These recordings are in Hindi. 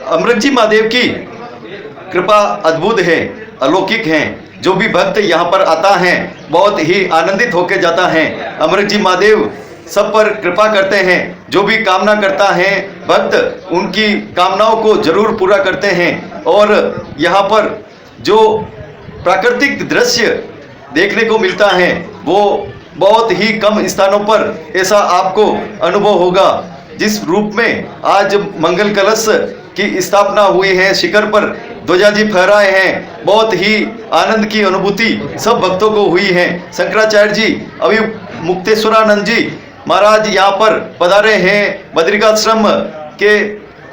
अमृतजी महादेव की कृपा अद्भुत है, अलौकिक है। जो भी भक्त यहाँ पर आता है बहुत ही आनंदित होकर जाता है। अमृतजी महादेव सब पर कृपा करते हैं। जो भी कामना करता है भक्त उनकी कामनाओं को जरूर पूरा करते हैं। और यहाँ पर जो प्राकृतिक दृश्य देखने को मिलता है वो बहुत ही कम स्थानों पर ऐसा आपको अनुभव होगा। जिस रूप में आज मंगल कलश की स्थापना हुई है, शिखर पर ध्वजा जी फहराए हैं, बहुत ही आनंद की अनुभूति सब भक्तों को हुई है। शंकराचार्य जी अभी मुक्तेश्वरानंद जी महाराज यहाँ पर पधारे हैं। बद्रिकाश्रम के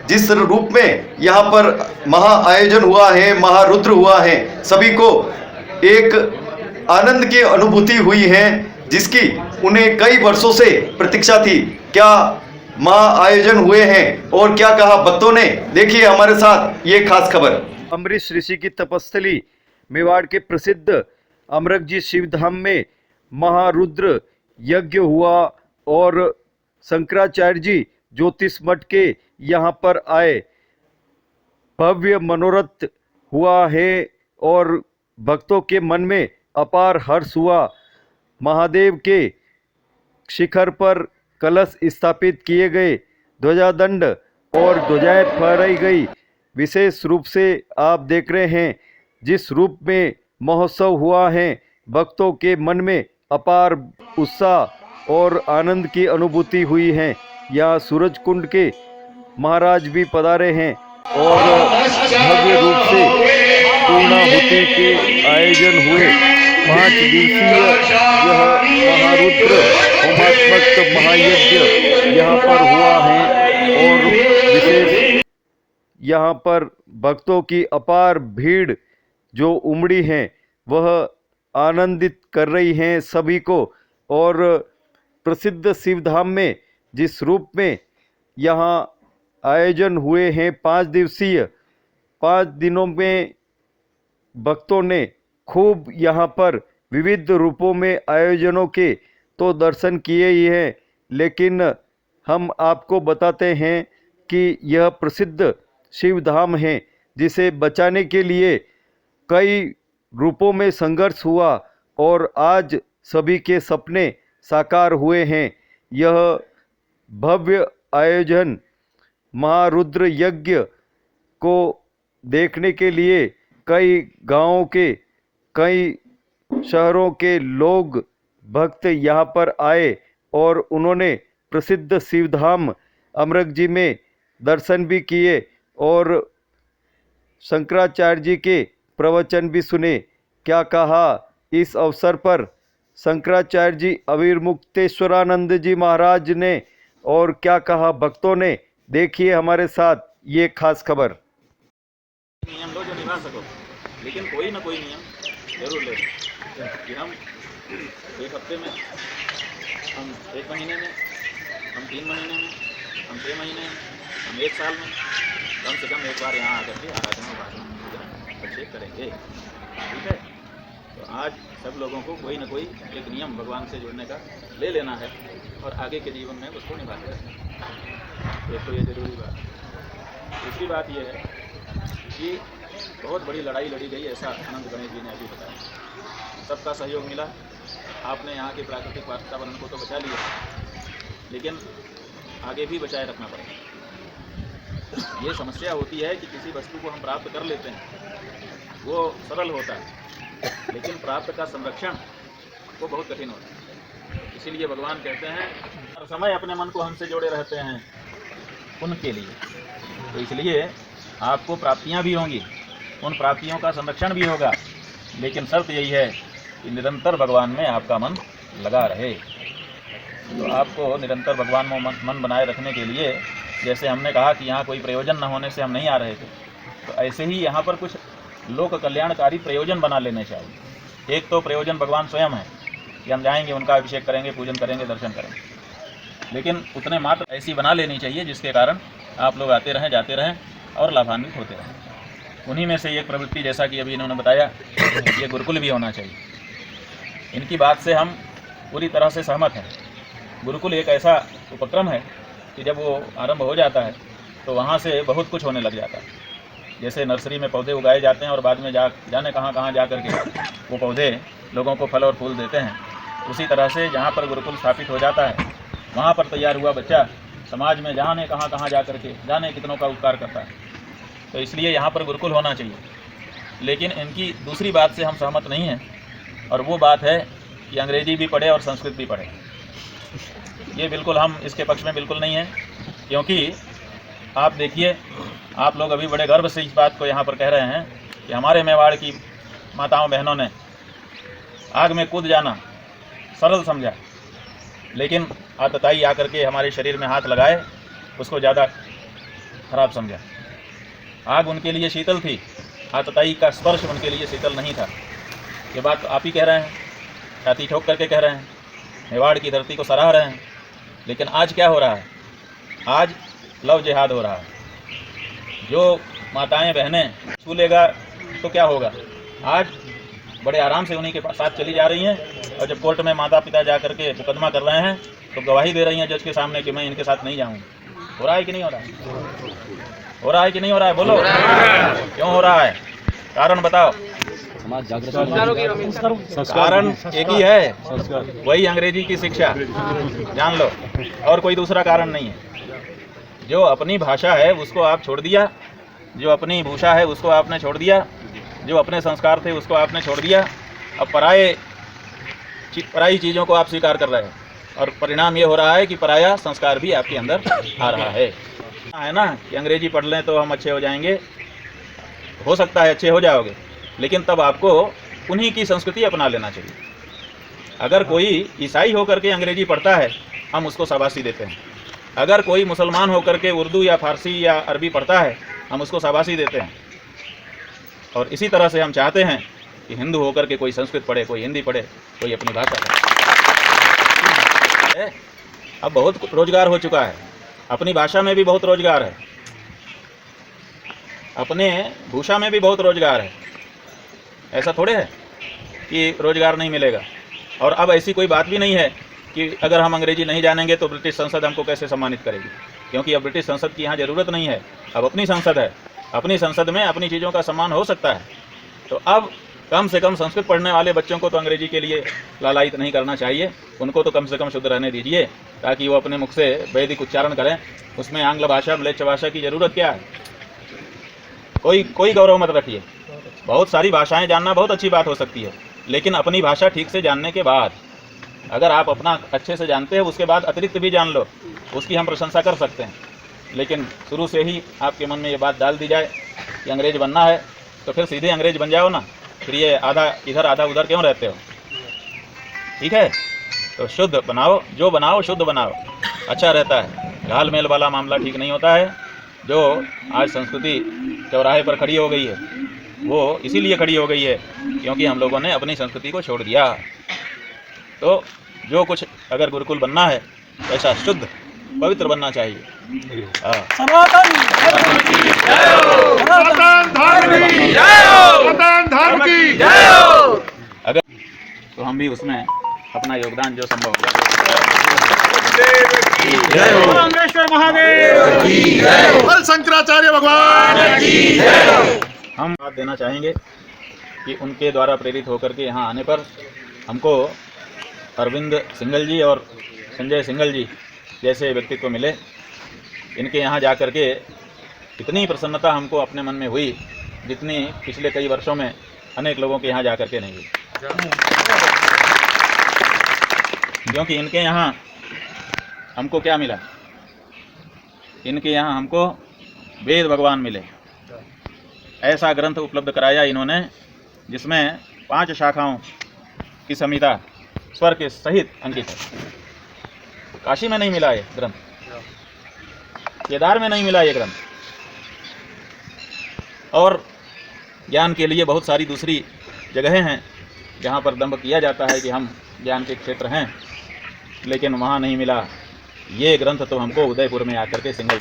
जिस रूप में यहाँ पर महा आयोजन हुआ है, महारुद्र हुआ है, सभी को एक आनंद की अनुभूति हुई है जिसकी उन्हें कई वर्षों से प्रतीक्षा थी। क्या महा आयोजन हुए हैं और क्या कहा भक्तों ने, देखिए हमारे साथ ये खास खबर। अम्बरीश ऋषि की तपस्थली मेवाड़ के प्रसिद्ध अमृतजी शिवधाम में महारुद्र यज्ञ हुआ और शंकराचार्य जी ज्योतिष मठ के यहाँ पर आए। भव्य मनोरथ हुआ है और भक्तों के मन में अपार हर्ष हुआ। महादेव के शिखर पर कलश स्थापित किए गए, ध्वजादंड और ध्वजाएं फहराई गई। विशेष रूप से आप देख रहे हैं जिस रूप में महोत्सव हुआ है, भक्तों के मन में अपार उत्साह और आनंद की अनुभूति हुई है। यहाँ सूरज कुंड के महाराज भी पधारे हैं और भव्य रूप से पूर्णाहुति के आयोजन हुए। 5 दिवसीय यह महारुद्र होमात्मक महायज्ञ यहाँ पर हुआ है और विशेष यहाँ पर भक्तों की अपार भीड़ जो उमड़ी है वह आनंदित कर रही हैं सभी को। और प्रसिद्ध शिवधाम में जिस रूप में यहाँ आयोजन हुए हैं 5 दिवसीय, 5 दिनों में भक्तों ने खूब यहाँ पर विविध रूपों में आयोजनों के तो दर्शन किए ही हैं, लेकिन हम आपको बताते हैं कि यह प्रसिद्ध शिवधाम है जिसे बचाने के लिए कई रूपों में संघर्ष हुआ और आज सभी के सपने साकार हुए हैं। यह भव्य आयोजन महारुद्र यज्ञ को देखने के लिए कई गांवों के, कई शहरों के लोग भक्त यहाँ पर आए और उन्होंने प्रसिद्ध शिवधाम अमृतजी में दर्शन भी किए और शंकराचार्य जी के प्रवचन भी सुने। क्या कहा इस अवसर पर शंकराचार्य जी अविर्मुक्तेश्वरानंद जी महाराज ने और क्या कहा भक्तों ने, देखिए हमारे साथ ये खास खबर। नियम लो जो निभा सको, लेकिन कोई ना कोई नियम जरूर ले कि हम 1 हफ्ते में, हम 1 महीने में, हम 3 महीने में, हम 6 महीने में, हम 1 साल में कम से कम एक बार यहाँ आकर के आराधना भाषण प्रक्षेप करेंगे। ठीक है, तो आज सब लोगों को कोई ना कोई एक नियम भगवान से जुड़ने का ले लेना है और आगे के जीवन में उसको निभाते रहना। एक तो ये जरूरी बात। दूसरी बात ये है कि बहुत बड़ी लड़ाई लड़ी गई, ऐसा आनंद गणेश जी ने अभी बताया। सबका सहयोग मिला, आपने यहाँ के प्राकृतिक वातावरण को तो बचा लिया, लेकिन आगे भी बचाए रखना पड़ेगा। ये समस्या होती है कि किसी वस्तु को हम प्राप्त कर लेते हैं, वो सरल होता है, लेकिन प्राप्त का संरक्षण वो बहुत कठिन होता है। इसीलिए भगवान कहते हैं हर समय अपने मन को हमसे जोड़े रहते हैं उनके लिए। तो इसलिए आपको प्राप्तियां भी होंगी, उन प्राप्तियों का संरक्षण भी होगा, लेकिन शर्त यही है कि निरंतर भगवान में आपका मन लगा रहे। तो आपको निरंतर भगवान में मन बनाए रखने के लिए, जैसे हमने कहा कि यहाँ कोई प्रयोजन न होने से हम नहीं आ रहे थे, तो ऐसे ही यहाँ पर कुछ लोक कल्याणकारी प्रयोजन बना लेने चाहिए। एक तो प्रयोजन भगवान स्वयं है कि हम जाएंगे, उनका अभिषेक करेंगे, पूजन करेंगे, दर्शन करेंगे, लेकिन उतने मात्र ऐसी बना लेनी चाहिए जिसके कारण आप लोग आते रहें, जाते रहें और लाभान्वित होते रहें। उन्हीं में से एक प्रवृत्ति, जैसा कि अभी इन्होंने बताया, ये गुरुकुल भी होना चाहिए। इनकी बात से हम पूरी तरह से सहमत हैं। गुरुकुल एक ऐसा उपक्रम है कि जब वो आरंभ हो जाता है तो वहाँ से बहुत कुछ होने लग जाता है। जैसे नर्सरी में पौधे उगाए जाते हैं और बाद में जाने कहाँ जा कर के वो पौधे लोगों को फल और फूल देते हैं, उसी तरह से जहाँ पर गुरुकुल स्थापित हो जाता है वहाँ पर तैयार हुआ बच्चा समाज में जाने कहाँ जा कर के जाने कितनों का उपकार करता है। तो इसलिए यहाँ पर गुरुकुल होना चाहिए। लेकिन इनकी दूसरी बात से हम सहमत नहीं हैं, और वो बात है कि अंग्रेजी भी पढ़े और संस्कृत भी पढ़े। ये बिल्कुल हम इसके पक्ष में बिल्कुल नहीं हैं, क्योंकि आप देखिए, आप लोग अभी बड़े गर्व से इस बात को यहाँ पर कह रहे हैं कि हमारे मेवाड़ की माताओं बहनों ने आग में कूद जाना सरल समझा, लेकिन आतताई आकर के हमारे शरीर में हाथ लगाए उसको ज़्यादा खराब समझा। आग उनके लिए शीतल थी, आतताई का स्पर्श उनके लिए शीतल नहीं था। ये बात आप ही कह रहे हैं, छाती ठोक करके कह रहे हैं, मेवाड़ की धरती को सराह रहे हैं। लेकिन आज क्या हो रहा है? आज लव जिहाद हो रहा है। जो माताएं बहनें छू लेगा तो क्या होगा? आज बड़े आराम से उन्हीं के साथ चली जा रही हैं, और जब कोर्ट में माता पिता जा करके मुकदमा कर रहे हैं तो गवाही दे रही हैं जज के सामने कि मैं इनके साथ नहीं जाऊँगी। हो रहा है कि नहीं हो रहा है? हो रहा है कि नहीं हो रहा है? बोलो, क्यों हो रहा है? कारण बताओ। कारण एक ही है, वही अंग्रेजी की शिक्षा, जान लो, और कोई दूसरा कारण नहीं है। जो अपनी भाषा है उसको आप छोड़ दिया, जो अपनी भूषा है उसको आपने छोड़ दिया, जो अपने संस्कार थे उसको आपने छोड़ दिया। अब पराई चीज़ों को आप स्वीकार कर रहे हैं, और परिणाम ये हो रहा है कि पराया संस्कार भी आपके अंदर आ रहा है ना कि अंग्रेजी पढ़ लें तो हम अच्छे हो जाएंगे। हो सकता है अच्छे हो जाओगे, लेकिन तब आपको उन्हीं की संस्कृति अपना लेना चाहिए। अगर कोई ईसाई होकर के अंग्रेजी पढ़ता है, हम उसको शाबाशी देते हैं। अगर कोई मुसलमान होकर के उर्दू या फारसी या अरबी पढ़ता है, हम उसको शाबाशी देते हैं। और इसी तरह से हम चाहते हैं कि हिंदू होकर के कोई संस्कृत पढ़े, कोई हिंदी पढ़े, कोई अपनी भाषा पढ़े। अब बहुत रोजगार हो चुका है, अपनी भाषा में भी बहुत रोजगार है, अपने भूषा में भी बहुत रोजगार है। ऐसा थोड़े है कि रोजगार नहीं मिलेगा। और अब ऐसी कोई बात भी नहीं है कि अगर हम अंग्रेजी नहीं जानेंगे तो ब्रिटिश संसद हमको कैसे सम्मानित करेगी, क्योंकि अब ब्रिटिश संसद की यहाँ ज़रूरत नहीं है। अब अपनी संसद है, अपनी संसद में अपनी चीज़ों का सम्मान हो सकता है। तो अब कम से कम संस्कृत पढ़ने वाले बच्चों को तो अंग्रेजी के लिए लालायित नहीं करना चाहिए। उनको तो कम से कम शुद्ध रहने दीजिए, ताकि वो अपने मुख से वैदिक उच्चारण करें। उसमें आंग्ल भाषा, म्लेच्छ भाषा की ज़रूरत क्या है? कोई गौरव मत रखिए। बहुत सारी भाषाएं जानना बहुत अच्छी बात हो सकती है, लेकिन अपनी भाषा ठीक से जानने के बाद, अगर आप अपना अच्छे से जानते हैं, उसके बाद अतिरिक्त भी जान लो, उसकी हम प्रशंसा कर सकते हैं। लेकिन शुरू से ही आपके मन में ये बात डाल दी जाए कि अंग्रेज बनना है, तो फिर सीधे अंग्रेज बन जाओ ना। फिर ये आधा इधर आधा उधर क्यों रहते हो? ठीक है, तो शुद्ध बनाओ, जो बनाओ शुद्ध बनाओ, अच्छा रहता है। घाल मेल वाला मामला ठीक नहीं होता है। जो आज संस्कृति चौराहे पर खड़ी हो गई है, वो इसीलिए खड़ी हो गई है क्योंकि हम लोगों ने अपनी संस्कृति को छोड़ दिया। तो जो कुछ अगर गुरुकुल बनना है, ऐसा शुद्ध पवित्र बनना चाहिए। सनातन धर्म की जय हो, सनातन धर्म की जय हो, सनातन धर्म की जय हो। अगर तो हम भी उसमें अपना योगदान जो संभव होगा। जय हो रामेश्वर महादेव की जय हो, हर शंकराचार्य भगवान की जय हो। हम बात देना चाहेंगे कि उनके द्वारा प्रेरित होकर के यहाँ आने पर हमको अरविंद सिंघल जी और संजय सिंघल जी जैसे व्यक्तित्व मिले। इनके यहाँ जा कर के इतनी प्रसन्नता हमको अपने मन में हुई जितनी पिछले कई वर्षों में अनेक लोगों के यहाँ जा कर के नहीं हुई। क्योंकि इनके यहाँ हमको क्या मिला? इनके यहाँ हमको वेद भगवान मिले। ऐसा ग्रंथ उपलब्ध कराया इन्होंने जिसमें 5 शाखाओं की संहिता स्वर के सहित अंकित है। काशी में नहीं मिला ये ग्रंथ, केदार में नहीं मिला ये ग्रंथ। और ज्ञान के लिए बहुत सारी दूसरी जगहें हैं जहाँ पर दंभ किया जाता है कि हम ज्ञान के क्षेत्र हैं, लेकिन वहाँ नहीं मिला। ये ग्रंथ तो हमको उदयपुर में आकर के सिंघल।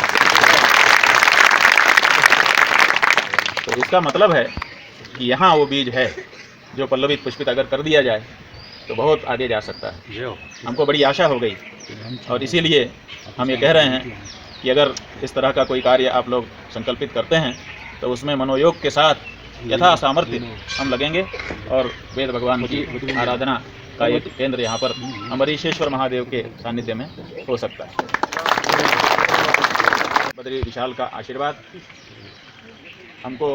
तो इसका मतलब है कि यहाँ वो बीज है जो पल्लवित पुष्पित अगर कर दिया जाए तो बहुत आगे जा सकता है। हमको बड़ी आशा हो गई और इसीलिए हम ये कह रहे हैं कि अगर इस तरह का कोई कार्य आप लोग संकल्पित करते हैं तो उसमें मनोयोग के साथ यथा सामर्थ्य हम लगेंगे और वेद भगवान की आराधना का एक केंद्र यहाँ पर अमरीशेश्वर महादेव के सानिध्य में हो सकता है। बद्री विशाल का आशीर्वाद हमको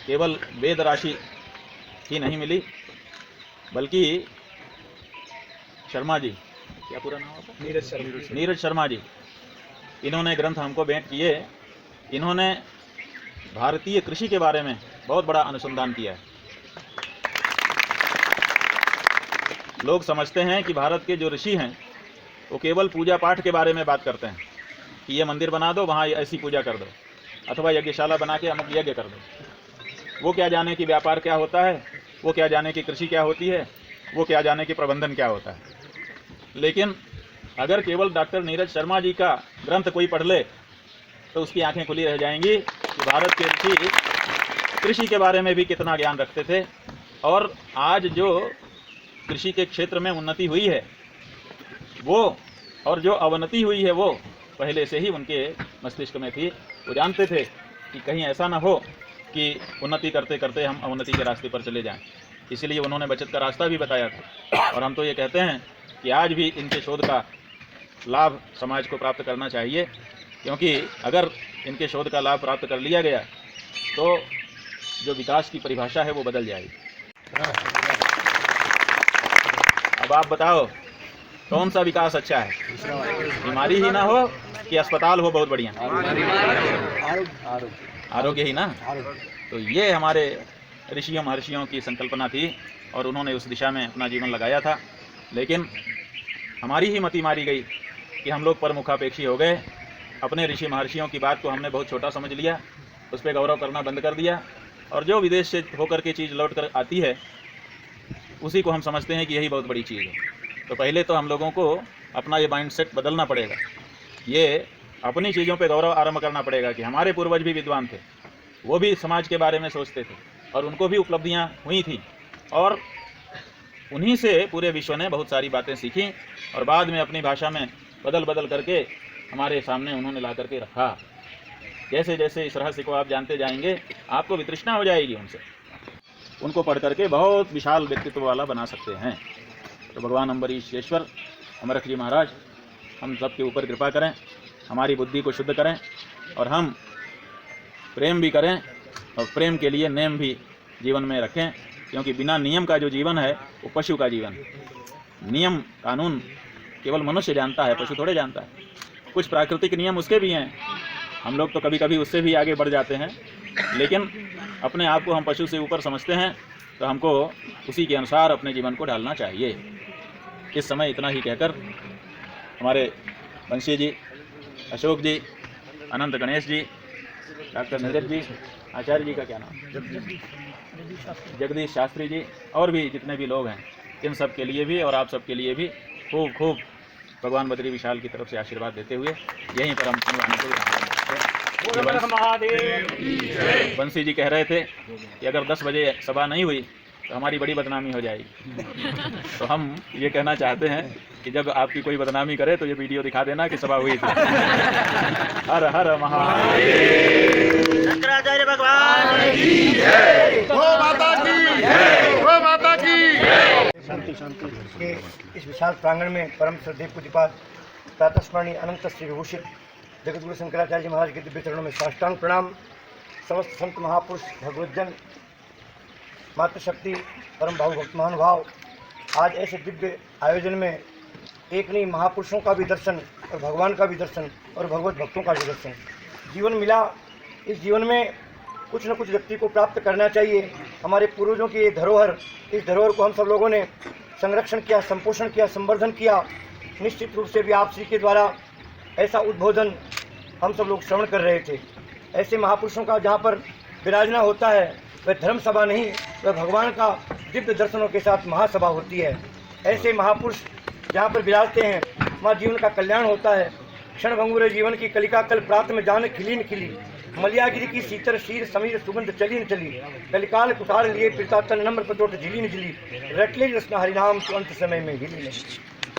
केवल वेद राशि ही नहीं मिली, बल्कि शर्मा जी, क्या पूरा नाम होता है, नीरज शर्मा जी, इन्होंने ग्रंथ हमको भेंट किए। इन्होंने भारतीय कृषि के बारे में बहुत बड़ा अनुसंधान किया है। लोग समझते हैं कि भारत के जो ऋषि हैं वो केवल पूजा पाठ के बारे में बात करते हैं कि ये मंदिर बना दो, वहाँ ऐसी पूजा कर दो, अथवा यज्ञशाला बना के अमुक यज्ञ कर दो। वो क्या जाने कि व्यापार क्या होता है, वो क्या जाने कि कृषि क्या होती है, वो क्या जाने कि प्रबंधन क्या होता है। लेकिन अगर केवल डॉक्टर नीरज शर्मा जी का ग्रंथ कोई पढ़ ले तो उसकी आंखें खुली रह जाएंगी कि भारत के ऋषि कृषि के बारे में भी कितना ज्ञान रखते थे। और आज जो कृषि के क्षेत्र में उन्नति हुई है वो, और जो अवनति हुई है वो पहले से ही उनके मस्तिष्क में थी। वो जानते थे कि कहीं ऐसा ना हो कि उन्नति करते करते हम अवनति के रास्ते पर चले जाएं। इसलिए उन्होंने बचत का रास्ता भी बताया था। और हम तो ये कहते हैं कि आज भी इनके शोध का लाभ समाज को प्राप्त करना चाहिए, क्योंकि अगर इनके शोध का लाभ प्राप्त कर लिया गया तो जो विकास की परिभाषा है वो बदल जाएगी। अब आप बताओ कौन सा विकास अच्छा है? बीमारी ही ना हो कि अस्पताल हो बहुत बढ़िया? आरोग्य ही ना। तो ये हमारे ऋषियों महर्षियों की संकल्पना थी और उन्होंने उस दिशा में अपना जीवन लगाया था। लेकिन हमारी ही मति मारी गई कि हम लोग परमुखापेक्षी हो गए। अपने ऋषि महर्षियों की बात को हमने बहुत छोटा समझ लिया, उस पर गौरव करना बंद कर दिया, और जो विदेश से होकर के चीज़ लौट कर आती है उसी को हम समझते हैं कि यही बहुत बड़ी चीज़ है। तो पहले तो हम लोगों को अपना ये माइंडसेट बदलना पड़ेगा। ये अपनी चीज़ों पे गौरव आरंभ करना पड़ेगा कि हमारे पूर्वज भी विद्वान थे, वो भी समाज के बारे में सोचते थे और उनको भी उपलब्धियाँ हुई थी, और उन्हीं से पूरे विश्व ने बहुत सारी बातें सीखी और बाद में अपनी भाषा में बदल बदल करके हमारे सामने उन्होंने ला करके रखा। जैसे जैसे इस रहस्य को आप जानते जाएंगे आपको वितृष्णा हो जाएगी उनसे। उनको पढ़ करके बहुत विशाल व्यक्तित्व वाला बना सकते हैं। तो भगवान अम्बरीशेश्वर अमरख जी महाराज हम सबके ऊपर कृपा करें, हमारी बुद्धि को शुद्ध करें और हम प्रेम भी करें और प्रेम के लिए नेम भी जीवन में रखें, क्योंकि बिना नियम का जो जीवन है वो पशु का जीवन है। नियम कानून केवल मनुष्य जानता है, पशु थोड़े जानता है। कुछ प्राकृतिक नियम उसके भी हैं, हम लोग तो कभी कभी उससे भी आगे बढ़ जाते हैं, लेकिन अपने आप को हम पशु से ऊपर समझते हैं, तो हमको उसी के अनुसार अपने जीवन को ढालना चाहिए। इस समय इतना ही कहकर हमारे बंशी जी, अशोक जी, अनंत गणेश जी, डॉक्टर नीरज जी, आचार्य जी का क्या नाम, जगदीश शास्त्री जी, और भी जितने भी लोग हैं, इन सब के लिए भी और आप सब के लिए भी खूब खूब भगवान बद्री विशाल की तरफ से आशीर्वाद देते हुए यहीं पर हम बंसी जी कह रहे थे कि अगर 10 बजे सभा नहीं हुई तो हमारी बड़ी बदनामी हो जाएगी। तो हम ये कहना चाहते हैं कि जब आपकी कोई बदनामी करे तो ये वीडियो दिखा देना कि सभा हुई थी। हर हर महादेव। शंकराचार्य भगवान की जय। गो माता की जय। गो माता की शांति शांति के इस विशाल प्रांगण में परम श्रद्धेय पूज्यपाद प्रातस्मरणीय अनंत श्री विभूषित जगतगुरु शंकराचार्य जी महाराज के दिव्य चरणों में साष्टांग प्रणाम। समस्त संत महापुरुष, भगवतजन, मातृशक्ति, परम भाव भक्त महानुभाव, आज ऐसे दिव्य आयोजन में एक नहीं महापुरुषों का भी दर्शन और भगवान का भी दर्शन और भगवत भक्तों का भी दर्शन जीवन मिला। इस जीवन में कुछ न कुछ व्यक्ति को प्राप्त करना चाहिए। हमारे पूर्वजों की ये धरोहर, इस धरोहर को हम सब लोगों ने संरक्षण किया, संपोषण किया, संवर्धन किया। निश्चित रूप से भी आप श्री के द्वारा ऐसा उद्बोधन हम सब लोग श्रवण कर रहे थे। ऐसे महापुरुषों का जहाँ पर विराजना होता है वह धर्म सभा नहीं, वह भगवान का दिव्य दर्शनों के साथ महासभा होती है। ऐसे महापुरुष जहाँ पर विराजते हैं वहाँ जीवन का कल्याण होता है। क्षण भंगुर जीवन की कलिका कल प्रात में जान खिली न खिली, मलियागिरी की सीतर शीर समीर सुगंध चली न चली, कलिकाल कुठार लिए पिता तन नम्र पटोट झिली न झिली, रटले रसना हरिनाम तो अंत समय में हिली नहीं।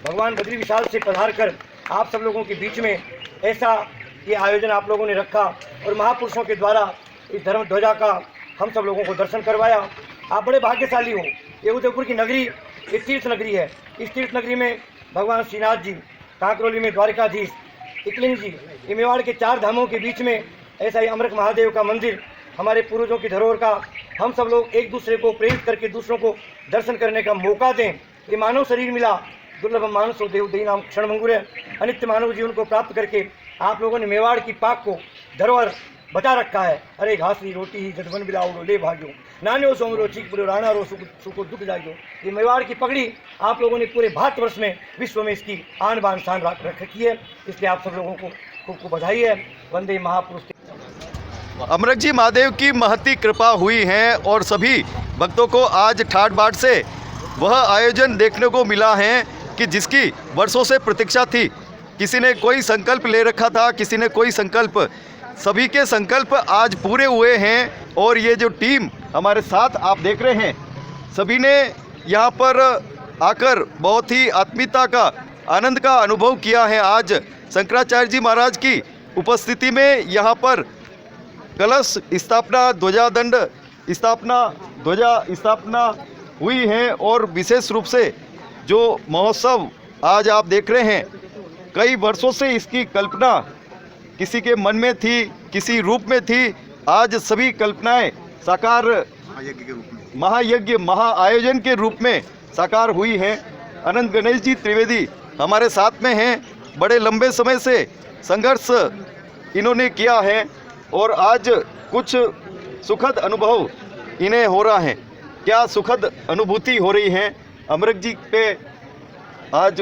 भगवान बद्री विशाल से पधार कर आप सब लोगों के बीच में ऐसा ये आयोजन आप लोगों ने रखा और महापुरुषों के द्वारा इस धर्म ध्वजा का हम सब लोगों को दर्शन करवाया। आप बड़े भाग्यशाली हो। ये उदयपुर की नगरी ये तीर्थ नगरी है। इस तीर्थ नगरी में भगवान श्रीनाथ जी, कांकरोली में द्वारिकाधीश, इकलिंग जी, ये मेवाड़ के 4 धामों के बीच में ऐसा ही अमृत महादेव का मंदिर, हमारे पूर्वजों की धरोहर का हम सब लोग एक दूसरे को प्रेरित करके दूसरों को दर्शन करने का मौका दें। ये मानव शरीर मिला, दुर्लभ मानस और देव दही नाम क्षण भंगुर है। अनित्य मानव जीवन को प्राप्त करके आप लोगों ने मेवाड़ की पाक को धरोहर बचा रखा है। अरे घासरी रोटी ही जटवन बिलाओ ले भाग्यो, नान्यो सोमरो चीक पुरो राणा रो सुको दुख जागो। ये मेवाड़ की पगड़ी आप लोगों ने पूरे भारतवर्ष में, विश्व में इसकी आन बान शान रख रखी है। इसलिए आप सब लोगों को खूब खूब बधाई है। वंदे महापुरुष। अमृत जी महादेव की महती कृपा हुई है और सभी भक्तों को आज ठाठ बाट से वह आयोजन देखने को मिला है कि जिसकी वर्षों से प्रतीक्षा थी। किसी ने कोई संकल्प ले रखा था, किसी ने कोई संकल्प, सभी के संकल्प आज पूरे हुए हैं। और ये जो टीम हमारे साथ आप देख रहे हैं, सभी ने यहाँ पर आकर बहुत ही आत्मीयता का, आनंद का अनुभव किया है। आज शंकराचार्य जी महाराज की उपस्थिति में यहाँ पर कलश स्थापना, ध्वजादंड स्थापना, ध्वजा स्थापना हुई है। और विशेष रूप से जो महोत्सव आज आप देख रहे हैं, कई वर्षों से इसकी कल्पना किसी के मन में थी, किसी रूप में थी। आज सभी कल्पनाएं साकार महायज्ञ, महाआयोजन के रूप में साकार हुई है। अनंत गणेश जी त्रिवेदी हमारे साथ में हैं। बड़े लंबे समय से संघर्ष इन्होंने किया है और आज कुछ सुखद अनुभव इन्हें हो रहा है। क्या सुखद अनुभूति हो रही है। अमृत जी पे आज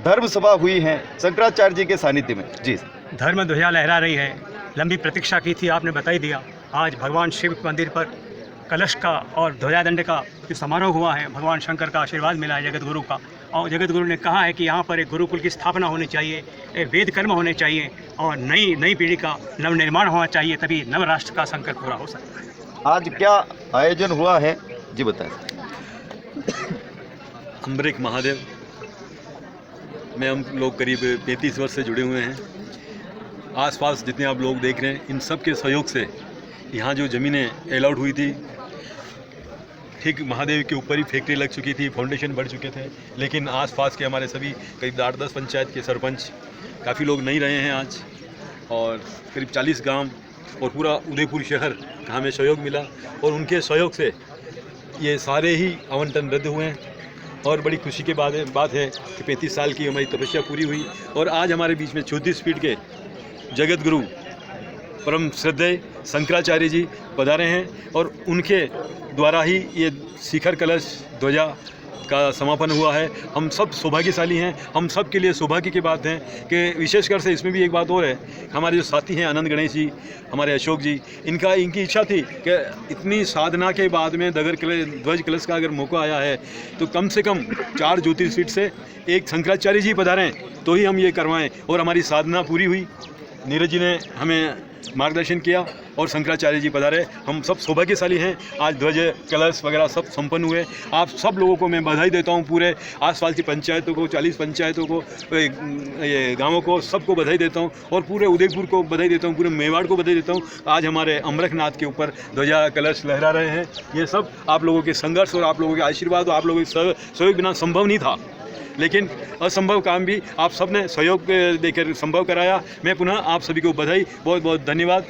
धर्म सभा हुई है शंकराचार्य जी के सानिध्य में। जी, धर्म ध्वजा लहरा रही है। लंबी प्रतीक्षा की थी, आपने बता ही दिया। आज भगवान शिव मंदिर पर कलश का और ध्वजादंड का जो समारोह हुआ है, भगवान शंकर का आशीर्वाद मिला है जगत गुरु का। और जगत गुरु ने कहा है कि यहाँ पर एक गुरुकुल की स्थापना होनी चाहिए, एक वेद कर्म होने चाहिए और नई पीढ़ी का नवनिर्माण होना चाहिए, तभी नव राष्ट्र का संकल्प पूरा हो सकता है। आज क्या आयोजन हुआ है जी बताएं। अमृत महादेव में हम लोग करीब 35 वर्ष से जुड़े हुए हैं। आसपास जितने आप लोग देख रहे हैं, इन सब के सहयोग से यहाँ जो ज़मीनें अलॉट हुई थी, ठीक महादेव के ऊपर ही फैक्ट्री लग चुकी थी, फाउंडेशन बढ़ चुके थे। लेकिन आसपास के हमारे सभी करीब 8-10 पंचायत के सरपंच काफ़ी लोग नहीं रहे हैं आज, और करीब 40 गांव और पूरा उदयपुर शहर का हमें सहयोग मिला। और उनके सहयोग से ये सारे ही आवंटन रद्द हुए हैं। और बड़ी खुशी की बात है कि 35 साल की हमारी तपस्या पूरी हुई और आज हमारे बीच में 34 फीट के जगत गुरु परम श्रद्धेय शंकराचार्य जी पधारे हैं और उनके द्वारा ही ये शिखर कलश ध्वजा का समापन हुआ है। हम सब सौभाग्यशाली हैं। हम सब के लिए सौभाग्य की बात है कि विशेषकर से इसमें भी एक बात और है, हमारे जो साथी हैं आनंद गणेश जी, हमारे अशोक जी, इनकी इच्छा थी कि इतनी साधना के बाद में ध्वज कलश का अगर मौका आया है तो कम से कम 4 ज्योतिर्पीठ से एक शंकराचार्य जी पधारें तो ही हम ये करवाएं। और हमारी साधना पूरी हुई। नीरज जी ने हमें मार्गदर्शन किया और शंकराचार्य जी पधारे। हम सब सौभाग्यशाली हैं। आज ध्वज कलश वगैरह सब संपन्न हुए। आप सब लोगों को मैं बधाई देता हूं, पूरे आसपास की पंचायतों को, 40 पंचायतों को, ये गाँवों को, सबको बधाई देता हूं और पूरे उदयपुर को बधाई देता हूं, पूरे मेवाड़ को बधाई देता हूं। आज हमारे अमरखनाथ के ऊपर ध्वजा कलश लहरा रहे हैं। ये सब आप लोगों के संघर्ष और आप लोगों के आशीर्वाद और आप लोगों के सहयोग बिना संभव नहीं था। लेकिन असंभव काम भी आप सब ने सहयोग देकर संभव कराया। मैं पुनः आप सभी को बधाई, बहुत बहुत धन्यवाद।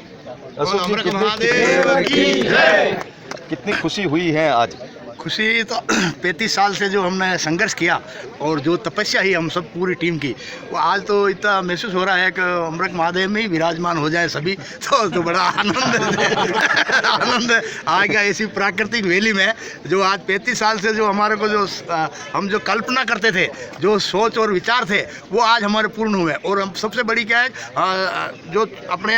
कितनी खुशी हुई है आज। खुशी तो 35 साल से जो हमने संघर्ष किया और जो तपस्या ही हम सब पूरी टीम की, वो आज तो इतना महसूस हो रहा है कि अमृत महादेव में ही विराजमान हो जाए सभी, तो बड़ा आनंद आ गया ऐसी प्राकृतिक वैली में। जो आज 35 साल से जो हमारे को जो हम जो कल्पना करते थे, जो सोच और विचार थे, वो आज हमारे पूर्ण हुए। और हम सबसे बड़ी क्या है, जो अपने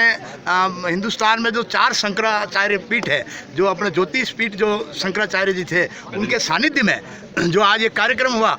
हिंदुस्तान में जो 4 शंकराचार्य पीठ है, जो अपने ज्योतिष पीठ जो शंकराचार्य जी थे, उनके सानिध्य में जो आज ये कार्यक्रम हुआ,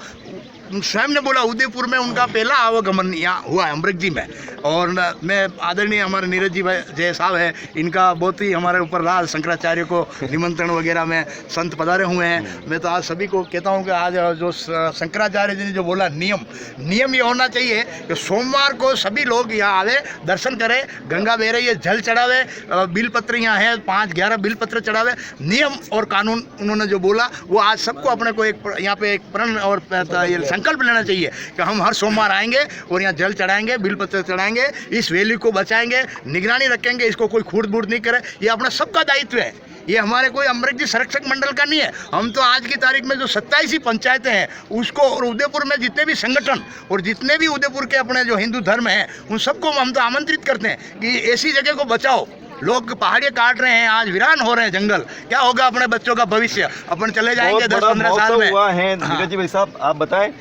स्वयं ने बोला उदयपुर में उनका पहला आवागमन यहाँ हुआ है अमृत जी में। और मैं आदरणीय हमारे नीरज जी भाई जय साहब है, इनका बहुत ही हमारे ऊपर रहा शंकराचार्य को निमंत्रण वगैरह में संत पधारे हुए हैं। मैं तो आज सभी को कहता हूँ कि आज जो शंकराचार्य जी ने जो बोला नियम ये होना चाहिए कि सोमवार को सभी लोग यहाँ आवे, दर्शन करें, गंगा बह रही है, जल चढ़ावे, बिलपत्र यहाँ है 5-11 बिलपत्र चढ़ावे। नियम और कानून उन्होंने जो बोला वो आज सबको अपने को एक यहाँ पे एक प्रण और संकल्प लेना चाहिए कि हम हर सोमवार आएंगे और यहाँ जल चढ़ाएंगे, बिलपत्र चढ़ाएंगे, इस वैली को बचाएंगे, निगरानी रखेंगे, इसको कोई खूट बूट नहीं करे। ये अपना सबका दायित्व है, ये हमारे कोई अमृत जी संरक्षक मंडल का नहीं है। हम तो आज की तारीख में जो 27 ही पंचायतें हैं उसको, और उदयपुर में जितने भी संगठन और जितने भी उदयपुर के अपने जो हिंदू धर्म हैं उन सबको हम तो आमंत्रित करते हैं कि ऐसी जगह को बचाओ। लोग पहाड़ियाँ काट रहे हैं, आज वीरान हो रहे हैं जंगल, क्या होगा अपने बच्चों का भविष्य? अपन चले जाएंगे 10-15 साल में। हुआ है नीरज जी भाई साहब, आप बताएं,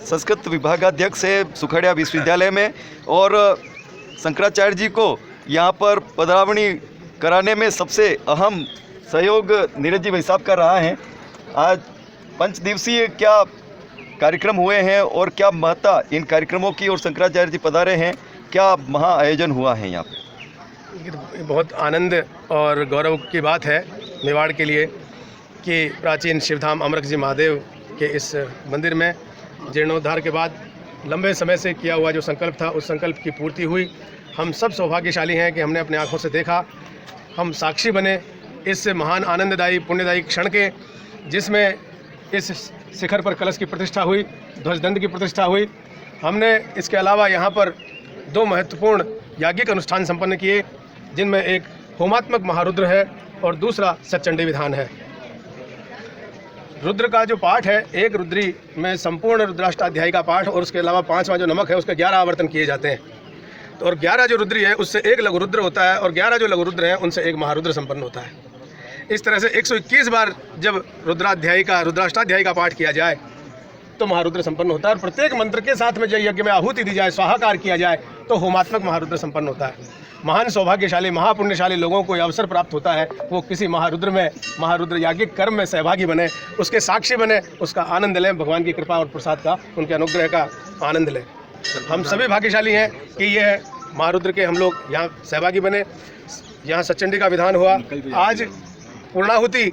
संस्कृत विभागाध्यक्ष है सुखड़िया विश्वविद्यालय में, और शंकराचार्य जी को यहाँ पर पधरावणी कराने में सबसे अहम सहयोग नीरज जी भाई साहब का रहा है। आज 5 दिवसीय क्या कार्यक्रम हुए हैं और क्या महत्ता इन कार्यक्रमों की, और शंकराचार्य जी पधारे हैं, क्या महा आयोजन हुआ है यहाँ पे? बहुत आनंद और गौरव की बात है मेवाड़ के लिए कि प्राचीन शिवधाम अमृत जी महादेव के इस मंदिर में जीर्णोद्धार के बाद लंबे समय से किया हुआ जो संकल्प था उस संकल्प की पूर्ति हुई। हम सब सौभाग्यशाली हैं कि हमने अपने आँखों से देखा, हम साक्षी बने इस महान आनंददायी पुण्यदायी क्षण के, जिसमें इस शिखर पर कलश की प्रतिष्ठा हुई, ध्वजदंड की प्रतिष्ठा हुई। हमने इसके अलावा यहाँ पर 2 महत्वपूर्ण याज्ञिक अनुष्ठान संपन्न किए, जिनमें एक होमात्मक महारुद्र है और दूसरा सतचंडी विधान है। रुद्र का जो पाठ है, एक रुद्री में संपूर्ण रुद्राष्टाध्यायी का पाठ और उसके अलावा 5वां जो नमक है उसके 11 आवर्तन किए जाते हैं। तो और 11 जो रुद्री है उससे एक लघु रुद्र होता है और 11 जो लघु रुद्र हैं उनसे एक महारुद्र संपन्न होता है। इस तरह से 121 बार जब रुद्राष्टाध्यायी का पाठ किया जाए तो महारुद्र संपन्न होता है, और प्रत्येक मंत्र के साथ में जब यज्ञ में आहुति दी जाए, स्वाहाकार किया जाए तो होमात्मक महारुद्र संपन्न होता है। महान सौभाग्यशाली महापुण्यशाली लोगों को यह अवसर प्राप्त होता है वो किसी महारुद्र याज्ञिक कर्म में सहभागी बने, उसके साक्षी बने, उसका आनंद लें, भगवान की कृपा और प्रसाद का, उनके अनुग्रह का आनंद लें। हम सभी भाग्यशाली हैं कि यह महारुद्र के हम लोग यहाँ सहभागी बने। यहाँ सतचंडी का विधान हुआ, आज पूर्णाहुति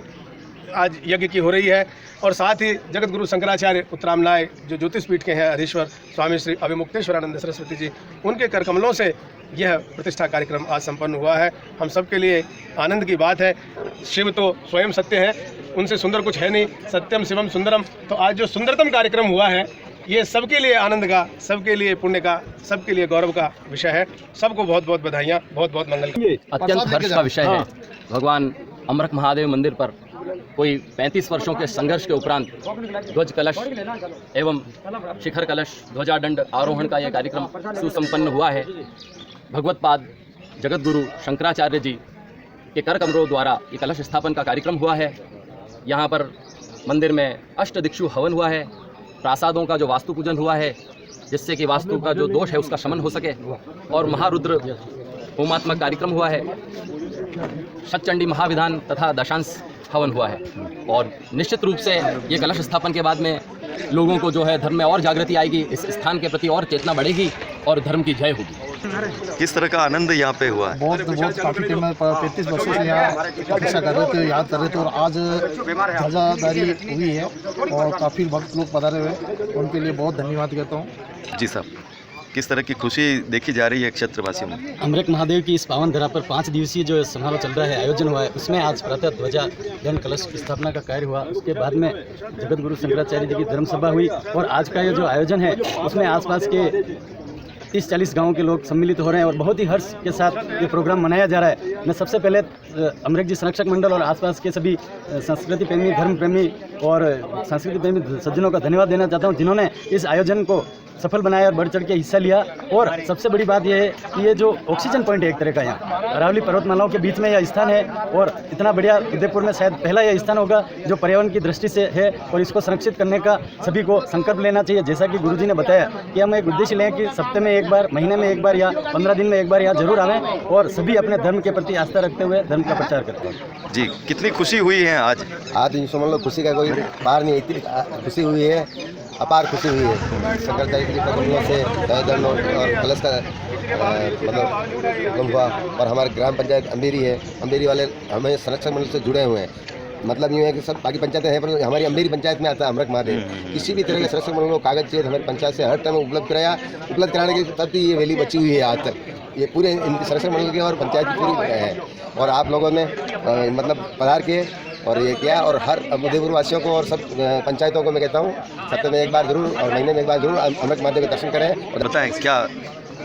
आज यज्ञ की हो रही है, और साथ ही जगत गुरु शंकराचार्य उत्तरामलाय जो ज्योतिषपीठ के हैं अधीश्वर स्वामी श्री अभिमुक्तेश्वरानंद सरस्वती जी, उनके करकमलों से यह प्रतिष्ठा कार्यक्रम आज संपन्न हुआ है। हम सब के लिए आनंद की बात है। शिव तो स्वयं सत्य है, उनसे सुंदर कुछ है नहीं, सत्यम शिवम सुंदरम। तो आज जो सुंदरतम कार्यक्रम हुआ है ये सबके लिए आनंद का, सबके लिए पुण्य का, सबके लिए गौरव का विषय है। सबको बहुत बहुत बधाइयाँ, बहुत बहुत मंगल। अत्यंत हर्ष का विषय है। भगवान अमृत महादेव मंदिर पर कोई 35 वर्षों के संघर्ष के उपरांत ध्वज कलश एवं शिखर कलश ध्वजादंड आरोहण का यह कार्यक्रम सुसंपन्न हुआ है। भगवत पाद जगत गुरु शंकराचार्य जी के कर कमरों द्वारा ये कलश स्थापन का कार्यक्रम हुआ है। यहाँ पर मंदिर में अष्टदिक्षु हवन हुआ है, प्रासादों का जो वास्तु पूजन हुआ है जिससे कि वास्तु का जो दोष है उसका शमन हो सके, और महारुद्र होमात्मक कार्यक्रम हुआ है, सतचंडी महाविधान तथा दशांश हवन हुआ है। और निश्चित रूप से ये कलश स्थापन के बाद में लोगों को जो है धर्म में और जागृति आएगी, इस स्थान के प्रति और चेतना बढ़ेगी और धर्म की जय होगी। किस तरह का आनंद यहाँ पे हुआ है? बहुत काफ़ी टाइम में 35 वर्षों से यहाँ प्रतीक्षा कर रहे थे, याद कर रहे थे, और आज ध्वजाधारी हुई है और काफ़ी भक्त लोग पधारे हुए, उनके लिए बहुत धन्यवाद कहता हूँ। जी साहब, किस तरह की खुशी देखी जा रही है क्षेत्रवासियों में? अमृत महादेव की इस पावन धरा पर 5 दिवसीय जो समारोह चल रहा है, आयोजन हुआ है, उसमें आज प्रातः ध्वजा दंड कलश स्थापना का कार्य हुआ। उसके बाद में जगत गुरु शंकराचार्य जी की धर्म सभा हुई, और आज का ये जो आयोजन है उसमें आसपास के 30-40 गाँव के लोग सम्मिलित हो रहे हैं और बहुत ही हर्ष के साथ ये प्रोग्राम मनाया जा रहा है। मैं सबसे पहले अमृत जी संरक्षक मंडल और आसपास के सभी संस्कृति प्रेमी, धर्म प्रेमी और संस्कृति प्रेमी सज्जनों का धन्यवाद देना चाहता हूँ जिन्होंने इस आयोजन को सफल बनाया और बढ़ चढ़ के हिस्सा लिया। और सबसे बड़ी बात यह है कि ये जो ऑक्सीजन पॉइंट है एक तरह का, यहाँ अरावली पर्वतमालाओं के बीच में यह स्थान है, और इतना बढ़िया उदयपुर में शायद पहला यह स्थान होगा जो पर्यावरण की दृष्टि से है, और इसको संरक्षित करने का सभी को संकल्प लेना चाहिए। जैसा कि गुरुजी ने बताया कि हम एक उद्देश्य लें कि सप्ताह में एक बार, महीने में एक बार या 15 दिन में एक बार यहाँ जरूर आवें और सभी अपने धर्म के प्रति आस्था रखते हुए धर्म का प्रचार करते हैं। जी, कितनी खुशी हुई है आज? आज इन समझ लो खुशी का कोई पार नहीं, इतनी खुशी हुई है। अपार खुशी हुई है। शंकराचार्य जी के कमलों से दंड और कलश का मतलब हुक्म हुआ। और हमारे ग्राम पंचायत अम्बेरी है, अम्बेरी वाले हमें संरक्षण मंडल से जुड़े हुए हैं। मतलब यूँ है कि सब बाकी पंचायतें हैं, पर हमारी अम्बेरी पंचायत में आता है अमृत महादेव। किसी भी तरह के संरक्षण मंडल को कागज चाहिए, हमारी पंचायत से हर टाइम उपलब्ध कराने के तब भी ये वैली बची हुई है आज तक। ये पूरे इनके संरक्षण मंडल के और पंचायत की पूरी है। और आप लोगों ने मतलब पधार के और ये किया, और हर उदयपुर वासियों को और सब पंचायतों को मैं कहता हूँ सप्ताह में एक बार जरूर और महीने में एक बार जरूर अमृत महादेव के दर्शन करें। और बताएं क्या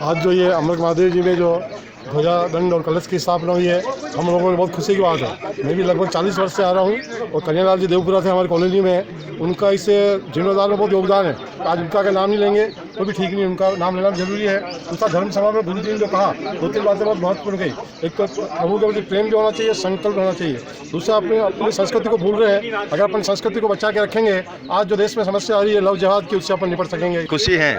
आज जो ये अमृत महादेव जी में जो ध्वजा दंड और कलश की स्थापना हुई है, हम लोगों को बहुत खुशी की बात है। मैं भी लगभग 40 वर्ष से आ रहा हूँ और कन्हैयालाल जी देवपुरा से हमारी कॉलोनी में है। उनका इस जीर्णोद्धार में बहुत योगदान है। आज उनका का नाम नहीं लेंगे तो भी ठीक नहीं, उनका नाम लेना जरूरी है। दूसरा धर्म सभा में गुरु जी ने जो कहा 2-3 बातें बहुत महत्वपूर्ण कही। एक तो प्रभु के प्रति प्रेम भी होना चाहिए, संकल्प होना चाहिए। दूसरा अपनी संस्कृति को भूल रहे हैं, अगर अपन संस्कृति को बचा के रखेंगे, आज जो देश में समस्या आ रही है लव जिहाद की, उससे अपन निपट सकेंगे। खुशी है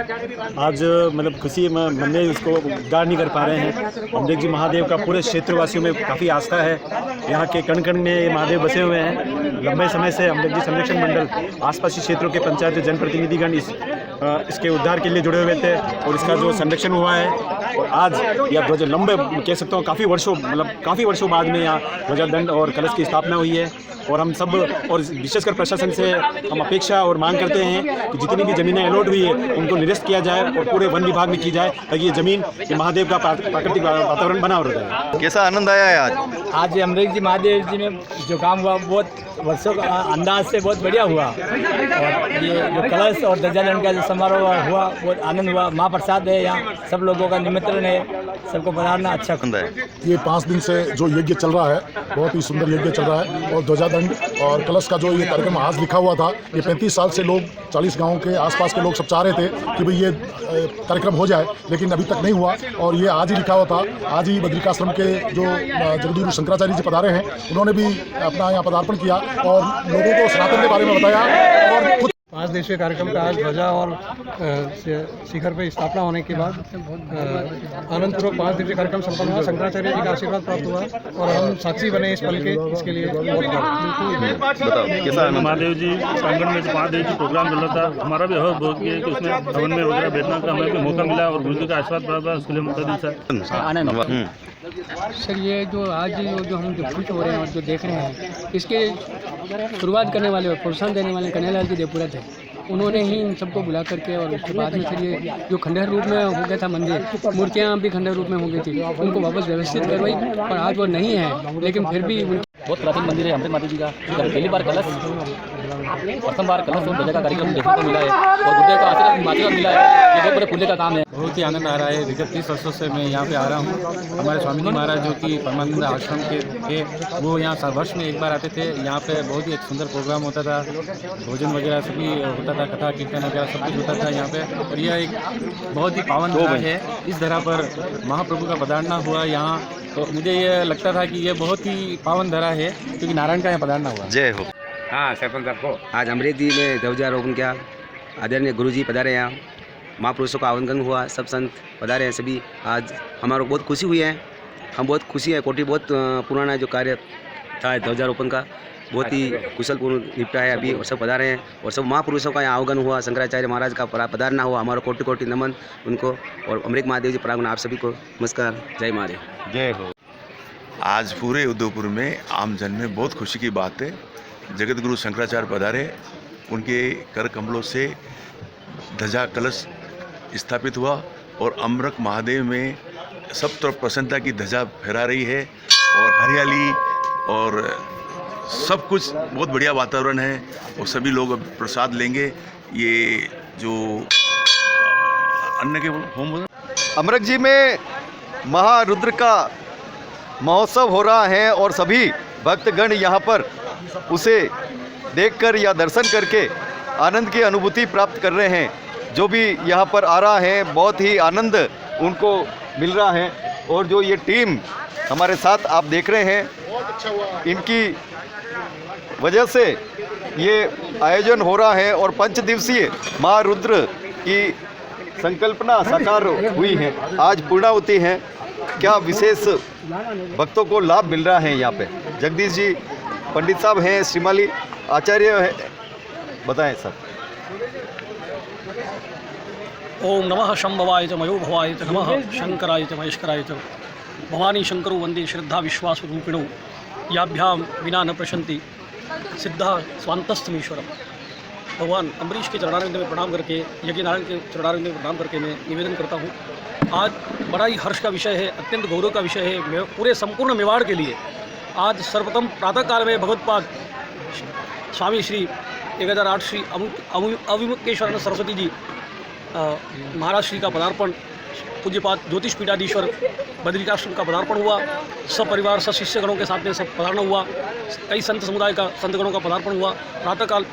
आज मतलब खुशी में मंदिर उसको उद्धार नहीं कर पा रहे हैं। अमृत जी महादेव का पूरे क्षेत्रवासियों में काफ़ी आस्था है। यहाँ के कण कण में महादेव बसे हुए हैं। लंबे समय से अमृत जी संरक्षण मंडल आसपासी क्षेत्रों के पंचायत जनप्रतिनिधिगण इसके उद्धार के लिए जुड़े हुए थे और इसका जो संरक्षण हुआ है। और आज यह ध्वज लंबे कह सकता हूँ काफ़ी वर्षों बाद में यहाँ ध्वजा दंड और कलश की स्थापना हुई है। और हम सब और विशेषकर प्रशासन से हम अपेक्षा और मांग करते हैं कि जितनी भी ज़मीनें अलॉट हुई है उनको निरस्त किया जाए और पूरे वन विभाग में की जाए, ताकि ये ज़मीन ये महादेव का प्राकृतिक वातावरण बना रहता है। कैसा आनंद आया है आज अमृत जी महादेव जी में जो काम हुआ बहुत वर्षों का अंदाज से बहुत बढ़िया हुआ। और ये जो कलश और ध्वजा दंड का जो समारोह हुआ बहुत आनंद हुआ। महाप्रसाद है, यहाँ सब लोगों का निमंत्रण है, सबको पधारना अच्छा है। ये 5 दिन से जो यज्ञ चल रहा है बहुत ही सुंदर यज्ञ चल रहा है। और ध्वजा दंड और कलश का जो ये कार्यक्रम आज लिखा हुआ था, ये 35 साल से लोग 40 गाँव के आसपास के लोग सब चाह रहे थे कि भाई ये कार्यक्रम हो जाए, लेकिन अभी तक नहीं हुआ। और ये आज ही लिखा हुआ था। आज ही बद्रिकाश्रम के जो जगद्गुरु शंकराचार्य जी पधारे हैं, उन्होंने भी अपना यहाँ पदार्पण किया और लोगों को सनातन के बारे में बताया। और खुद 5 दिवसीय कार्यक्रम का आज ध्वजा और शिखर पर स्थापना होने के बाद आनंदपूर्वक 5 दिवसीय कार्यक्रम संपन्न हुआ। शंकराचार्य जी का आशीर्वाद प्राप्त हुआ और हम साक्षी बने इस पल के, इसके लिए महादेव जी प्रांगण में जो 5 दिन की प्रोग्राम चल रहा था, हमारा भी बहुत किया कि उसमें भवन में वगैरह बैठने का हमें भी मौका मिला और गुरु जी का आशीर्वाद प्राप्त हुआ, उसके लिए मुतदिल सर। सर ये जो आज जो हम जो खुश हो रहे हैं और जो देख रहे हैं, इसके शुरुआत करने वाले और प्रोत्साहन देने वाले कन्हैयालाल जी देवपुरा थे। उन्होंने ही इन सबको बुला करके और उसके बाद में फिर ये जो खंडहर रूप में हो गया था मंदिर, मूर्तियाँ भी खंडहर रूप में हो गई थी, उनको वापस व्यवस्थित करवाई। और आज वो नहीं है, लेकिन फिर भी बहुत प्राचीन मंदिर है अमृत महादेव जी का। पहली बार कलश, प्रथम बार कलश और ध्वजा का कार्यक्रम देखने को मिला है और गुरुदेव का आशीर्वाद मिला है। ये बहुत बड़े पुण्य का काम है। बहुत ही आनंद आ रहा है। विगत 30 वर्षों से मैं यहाँ पे आ रहा हूँ। हमारे स्वामी जी महाराज जो कि परमानंद आश्रम के थे, वो यहाँ वर्ष में एक बार आते थे। यहाँ पे बहुत ही एक सुंदर प्रोग्राम होता था, भोजन वगैरह सभी होता था, कथा कीर्तन वगैरह सब कुछ होता था यहाँ पे। और यह एक बहुत ही पावन धरा है। इस धरा पर महाप्रभु का पधारना हुआ यहाँ, तो मुझे ये लगता था कि ये बहुत ही पावन धरा है क्योंकि नारायण का यहाँ पधारना हुआ। जय हो। हाँ सरपंच साहब को आज अमृत जी में ध्वजारोहण किया। आदरणीय गुरु जी पधारे यहाँ, महापुरुषों का आवागमन हुआ, सब संत पधारे हैं सभी। आज हमारे बहुत खुशी हुई है, हम बहुत खुशी है। कोटि बहुत पुराना जो कार्य था ध्वजारोपण का, बहुत ही कुशलपूर्ण निपटा है अभी और सब पधारे हैं। और सब महापुरुषों का यहाँ आवागमन हुआ, शंकराचार्य महाराज का पधारना हुआ। हमारा कोटि कोटि नमन उनको। और अमृत महादेव जी प्रांगण आप सभी को नमस्कार। जय महादेव। जय हो। आज पूरे उदयपुर में आम जन में बहुत खुशी की बात है। जगत गुरु शंकराचार्य पधारे, उनके कर कमलों से ध्वजा कलश स्थापित हुआ और अमृत महादेव में सब तरफ प्रसन्नता की ध्वजा फहरा रही है और हरियाली और सब कुछ बहुत बढ़िया वातावरण है। और सभी लोग अब प्रसाद लेंगे। ये जो अन्न के होम अमृत जी में महारुद्र का महोत्सव हो रहा है और सभी भक्तगण यहाँ पर उसे देखकर या दर्शन करके आनंद की अनुभूति प्राप्त कर रहे हैं। जो भी यहाँ पर आ रहा है बहुत ही आनंद उनको मिल रहा है। और जो ये टीम हमारे साथ आप देख रहे हैं, इनकी वजह से ये आयोजन हो रहा है और 5 दिवसीय महारुद्र की संकल्पना साकार हुई है, आज पूर्णाहुति है। क्या विशेष भक्तों को लाभ मिल रहा है यहाँ पे। जगदीश जी पंडित साहब हैं, श्रीमाली आचार्य है, बताएं सर। ओम नमः शंभवाय च मयो भवाय च नमः शंकराय च महेश्वराय च भवानी शंकरो वंदे श्रद्धा विश्वास रूपिणो याभ्यां विना न प्रशंति सिद्धा स्वांतस्तमीश्वरम। भगवान अम्बरीश के चरणारविंद में प्रणाम करके, यज्ञ नारायण के चरणारविंद में प्रणाम करके मैं निवेदन करता हूँ, आज बड़ा ही हर्ष का विषय है, अत्यंत गौरव का विषय है पूरे संपूर्ण मेवाड़ के लिए। आज सर्वप्रथम प्रातःकाल में भगवत्पाद स्वामी श्री 1008 श्री अविमुक्तेश्वरानंद सरस्वती जी महाराज श्री का पदार्पण, पूज्यपाद ज्योतिष पीठाधीश्वर बद्रिकाश्रम का पदार्पण हुआ, सब परिवार सब शिष्यगणों के साथ में सब पधारना हुआ, कई संत समुदाय का संतगणों का पदार्पण हुआ। प्रातःकाल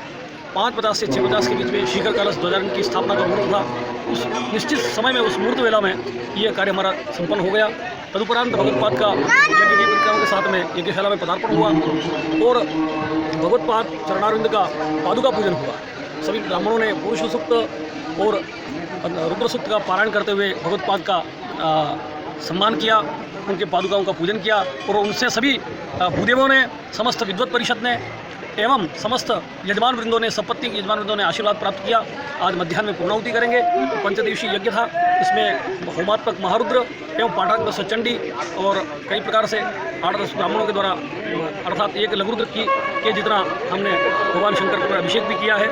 5:50 से 6:50 के बीच में शिखर कलश ध्वजारोहण की स्थापना का मुहूर्त था। उस निश्चित समय में, उस मुहूर्त वेला में यह कार्य हमारा संपन्न हो गया। तदुपरांत भगवत्पाद का यज्ञ की परिक्रमा के साथ में यज्ञशाला में पदार्पण हुआ और भगवत्पाद चरणारविंद का पादुका पूजन हुआ। सभी ब्राह्मणों ने पुरुष सूक्त और रुद्र सूक्त का पारायण करते हुए भगवत्पाद का सम्मान किया, उनके पादुकाओं का पूजन किया और उनसे सभी भूदेवों ने, समस्त विद्वत परिषद ने एवं समस्त यजमान वृंदों ने, सपत्नी के यजमान वृंदों ने आशीर्वाद प्राप्त किया। आज मध्याह्न में पूर्णाहुति करेंगे। 5 दिवसीय यज्ञ था, इसमें होमात्मक महारुद्र एवं पाठात्मक सचंडी और कई प्रकार से 8-10 ब्राह्मणों के द्वारा अर्थात एक लघुरुद्र के जितना हमने भगवान शंकर पर अभिषेक भी किया है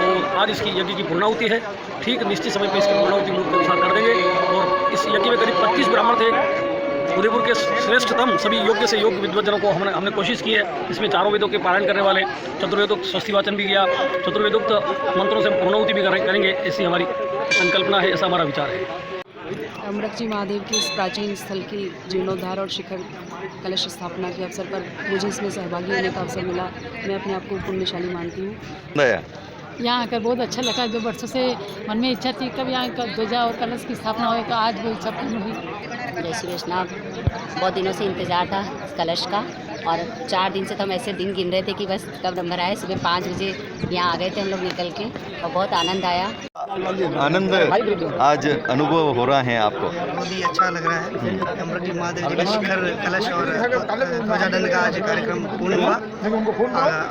और आज इसकी यज्ञ की पूर्णाहुति है। ठीक निश्चित समय पर इसकी पूर्णाहुति मुहूर्त के अनुसार कर देंगे और इस यज्ञ में करीब 25 ब्राह्मण थे। उदयपुर के श्रेष्ठतम सभी योग्य से योग्य विद्वज्जनों को हमने कोशिश की है। इसमें चारों वेदों के पारायण करने वाले, चतुर्वेदोक्त स्वस्ति वाचन भी किया, चतुर्वेदोक्त मंत्रों से पूर्णाहुति भी करेंगे, ऐसी हमारी संकल्पना है, ऐसा हमारा विचार है। अमृतजी महादेव के इस प्राचीन स्थल की जीर्णोद्धार और शिखर कलश स्थापना के अवसर पर मुझे इसमें सहभागी होने का अवसर मिला। मैं अपने आप को पुण्यशाली मानती हूँ। यहाँ आकर बहुत अच्छा लगा। जो वर्षों से मन में इच्छा थी कब यहाँ का ध्वजा और कलश की स्थापना होगा, आज वो इच्छा पूर्ण हुई। जय श्री कृष्णा। बहुत दिनों से इंतज़ार था कलश का और 4 दिन से तो हम ऐसे दिन गिन रहे थे कि बस कब नंबर आए। सुबह 5 बजे यहाँ आ गए थे हम लोग निकल के और बहुत आनंद आया। आनंद आज अनुभव हो रहा है आपको? बहुत ही अच्छा लग रहा है। अमृतजी महादेव जी के शिखर कलश और ध्वजादंड का आज कार्यक्रम पूर्ण हुआ।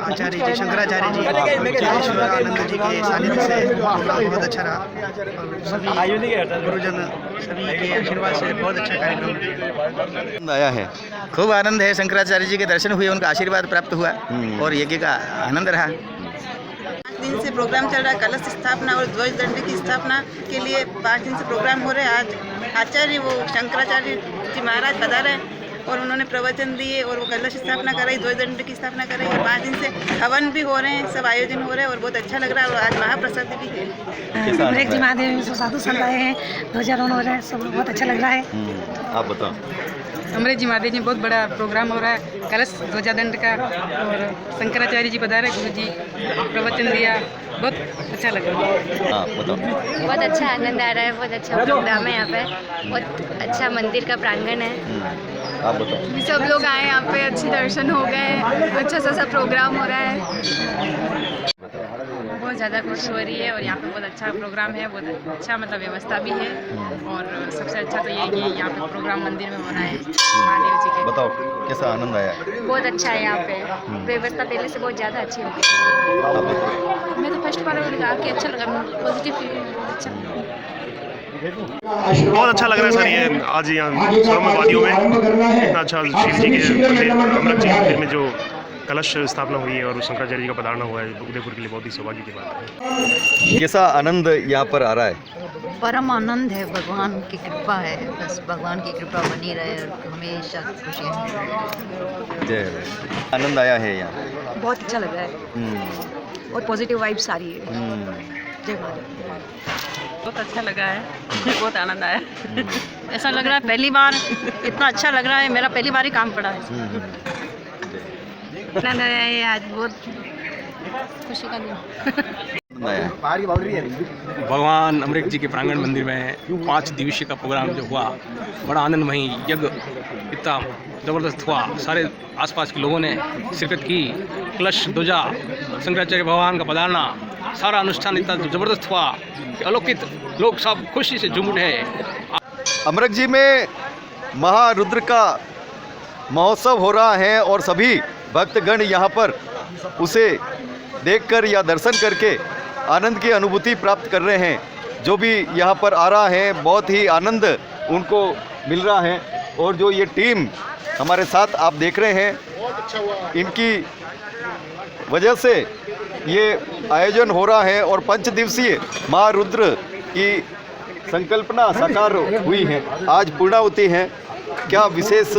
आचार्य जी, शंकराचार्य जी, आनंद जी के सानिध्य से बहुत अच्छा रहा। सभी गुरुजन सभी के आशीर्वाद से बहुत अच्छा कार्यक्रम आया है। खूब आनंद है। शंकराचार्य जी के दर्शन हुए, उनका आशीर्वाद प्राप्त हुआ और यज्ञ का आनंद रहा। 5 दिन से प्रोग्राम चल रहा है, कलश स्थापना और ध्वज दंड की स्थापना के लिए 5 दिन से प्रोग्राम हो रहे हैं। आज आचार्य वो शंकराचार्य जी महाराज पधारे और उन्होंने प्रवचन दिए और वो कलश स्थापना कराई, ध्वज दंड की स्थापना कराई। 5 दिन से हवन भी हो रहे हैं, सब आयोजन हो रहे हैं और बहुत अच्छा लग रहा है। और आज महाप्रसाद भी है। अमृतजी महादेव में साधु संत आए हैं, ध्वजारोहण हो रहा है, सब बहुत अच्छा लग रहा है। आप बताओ। अमृतजी महादेव में बहुत बड़ा प्रोग्राम हो रहा है, कलश ध्वजादंड का, और शंकराचार्य जी पधारे, गुरु जी प्रवचन दिया, बहुत अच्छा लगा। बहुत अच्छा आनंद आ रहा है, बहुत अच्छा प्रोग्राम है यहाँ पे, बहुत अच्छा मंदिर का प्रांगण है। आप बताओ। सब लोग आए यहाँ पे, अच्छे दर्शन हो गए, अच्छा सा प्रोग्राम हो रहा है। बहुत ज़्यादा खुश हो रही है और यहाँ पे बहुत अच्छा प्रोग्राम है, बहुत अच्छा मतलब व्यवस्था भी है और सबसे अच्छा तो ये कि यहाँ पे प्रोग्राम मंदिर में हो रहा है महादेव जी के। बताओ कैसा आनंद आया? बहुत अच्छा है यहाँ पे, व्यवस्था पहले से बहुत ज़्यादा अच्छी हो गई। मैं तो फर्स्ट बार आके अच्छा लगा, पॉजिटिव अच्छा। बहुत अच्छा लग रहा है सर, ये आज यहाँ सरोवर वादियों में इतना अच्छा शिव जी के अमृत जी मंदिर में जो कलश स्थापना हुई है और शंकराचार्य जी का पधारना हुआ है, उदयपुर के लिए बहुत ही सौभाग्य की बात है। कैसा आनंद यहाँ पर आ रहा है? परम आनंद है, भगवान की कृपा है, बस भगवान की कृपा बनी रहे और हमेशा खुशियाँ। जय। आनंद आया है यहाँ? बहुत अच्छा लग रहा है, बहुत पॉजिटिव वाइब्स आ रही है। जय महादेव। बहुत अच्छा लगा है, बहुत आनंद आया। ऐसा लग रहा है पहली बार, इतना अच्छा लग रहा है, मेरा पहली बार ही काम पड़ा है। आनंद आया है, आज बहुत खुशी का दिन। भगवान अमृत जी के प्रांगण मंदिर में 5 दिवसीय का प्रोग्राम जो हुआ, बड़ा आनंदमयी यज्ञ इतना ज़बरदस्त हुआ। सारे आसपास के लोगों ने शिरकत की, कलश ध्वजा, शंकराचार्य भगवान का पधारना, सारा अनुष्ठान इतना ज़बरदस्त हुआ कि अलौकिक, लोग सब खुशी से झूम उठे। अमृत जी में महारुद्र का महोत्सव हो रहा है और सभी भक्तगण यहाँ पर उसे देखकर या दर्शन करके आनंद की अनुभूति प्राप्त कर रहे हैं। जो भी यहाँ पर आ रहा है बहुत ही आनंद उनको मिल रहा है। और जो ये टीम हमारे साथ आप देख रहे हैं, इनकी वजह से ये आयोजन हो रहा है और 5 दिवसीय महारुद्र की संकल्पना साकार हुई है, आज पूर्णाहुति है। क्या विशेष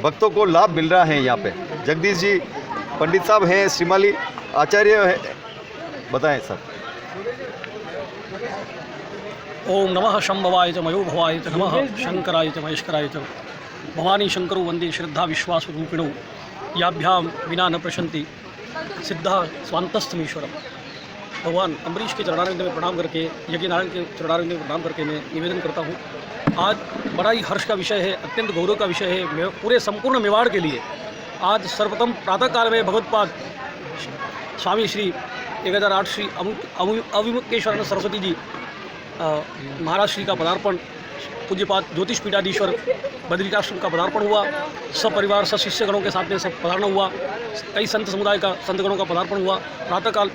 भक्तों को लाभ मिल रहा है यहाँ पे? जगदीश जी पंडित साहब हैं, श्रीमाली आचार्य है, बताएं सर। ओम नमः शंभवाय च मयो भवाय च नमः शंकराय च महेश्वराय च भवानी शंकरो वंदे श्रद्धा विश्वास रूपिणो याभ्यां विना न प्रशंति सिद्धा स्वांतस्थमीश्वरम। भगवान अम्बरीश के चरणारविंद में प्रणाम करके, यज्ञ नारायण के चरणारविंद में प्रणाम करके मैं निवेदन करता हूँ, आज बड़ा ही हर्ष का विषय है, अत्यंत गौरव का विषय है पूरे संपूर्ण मेवाड़ के लिए। आज सर्वप्रथम प्रातःकाल में भगवत्पाद स्वामी श्री 1008 श्री अविमुक्तेश्वर सरस्वती जी महाराज श्री का पदार्पण, पूज्यपाद ज्योतिष पीठाधीश्वर बद्रिकाश्रम का पदार्पण हुआ, सपरिवार शिष्यगणों के साथ में सब पधारना हुआ, कई संत समुदाय का संतगणों का पदार्पण हुआ। प्रातःकाल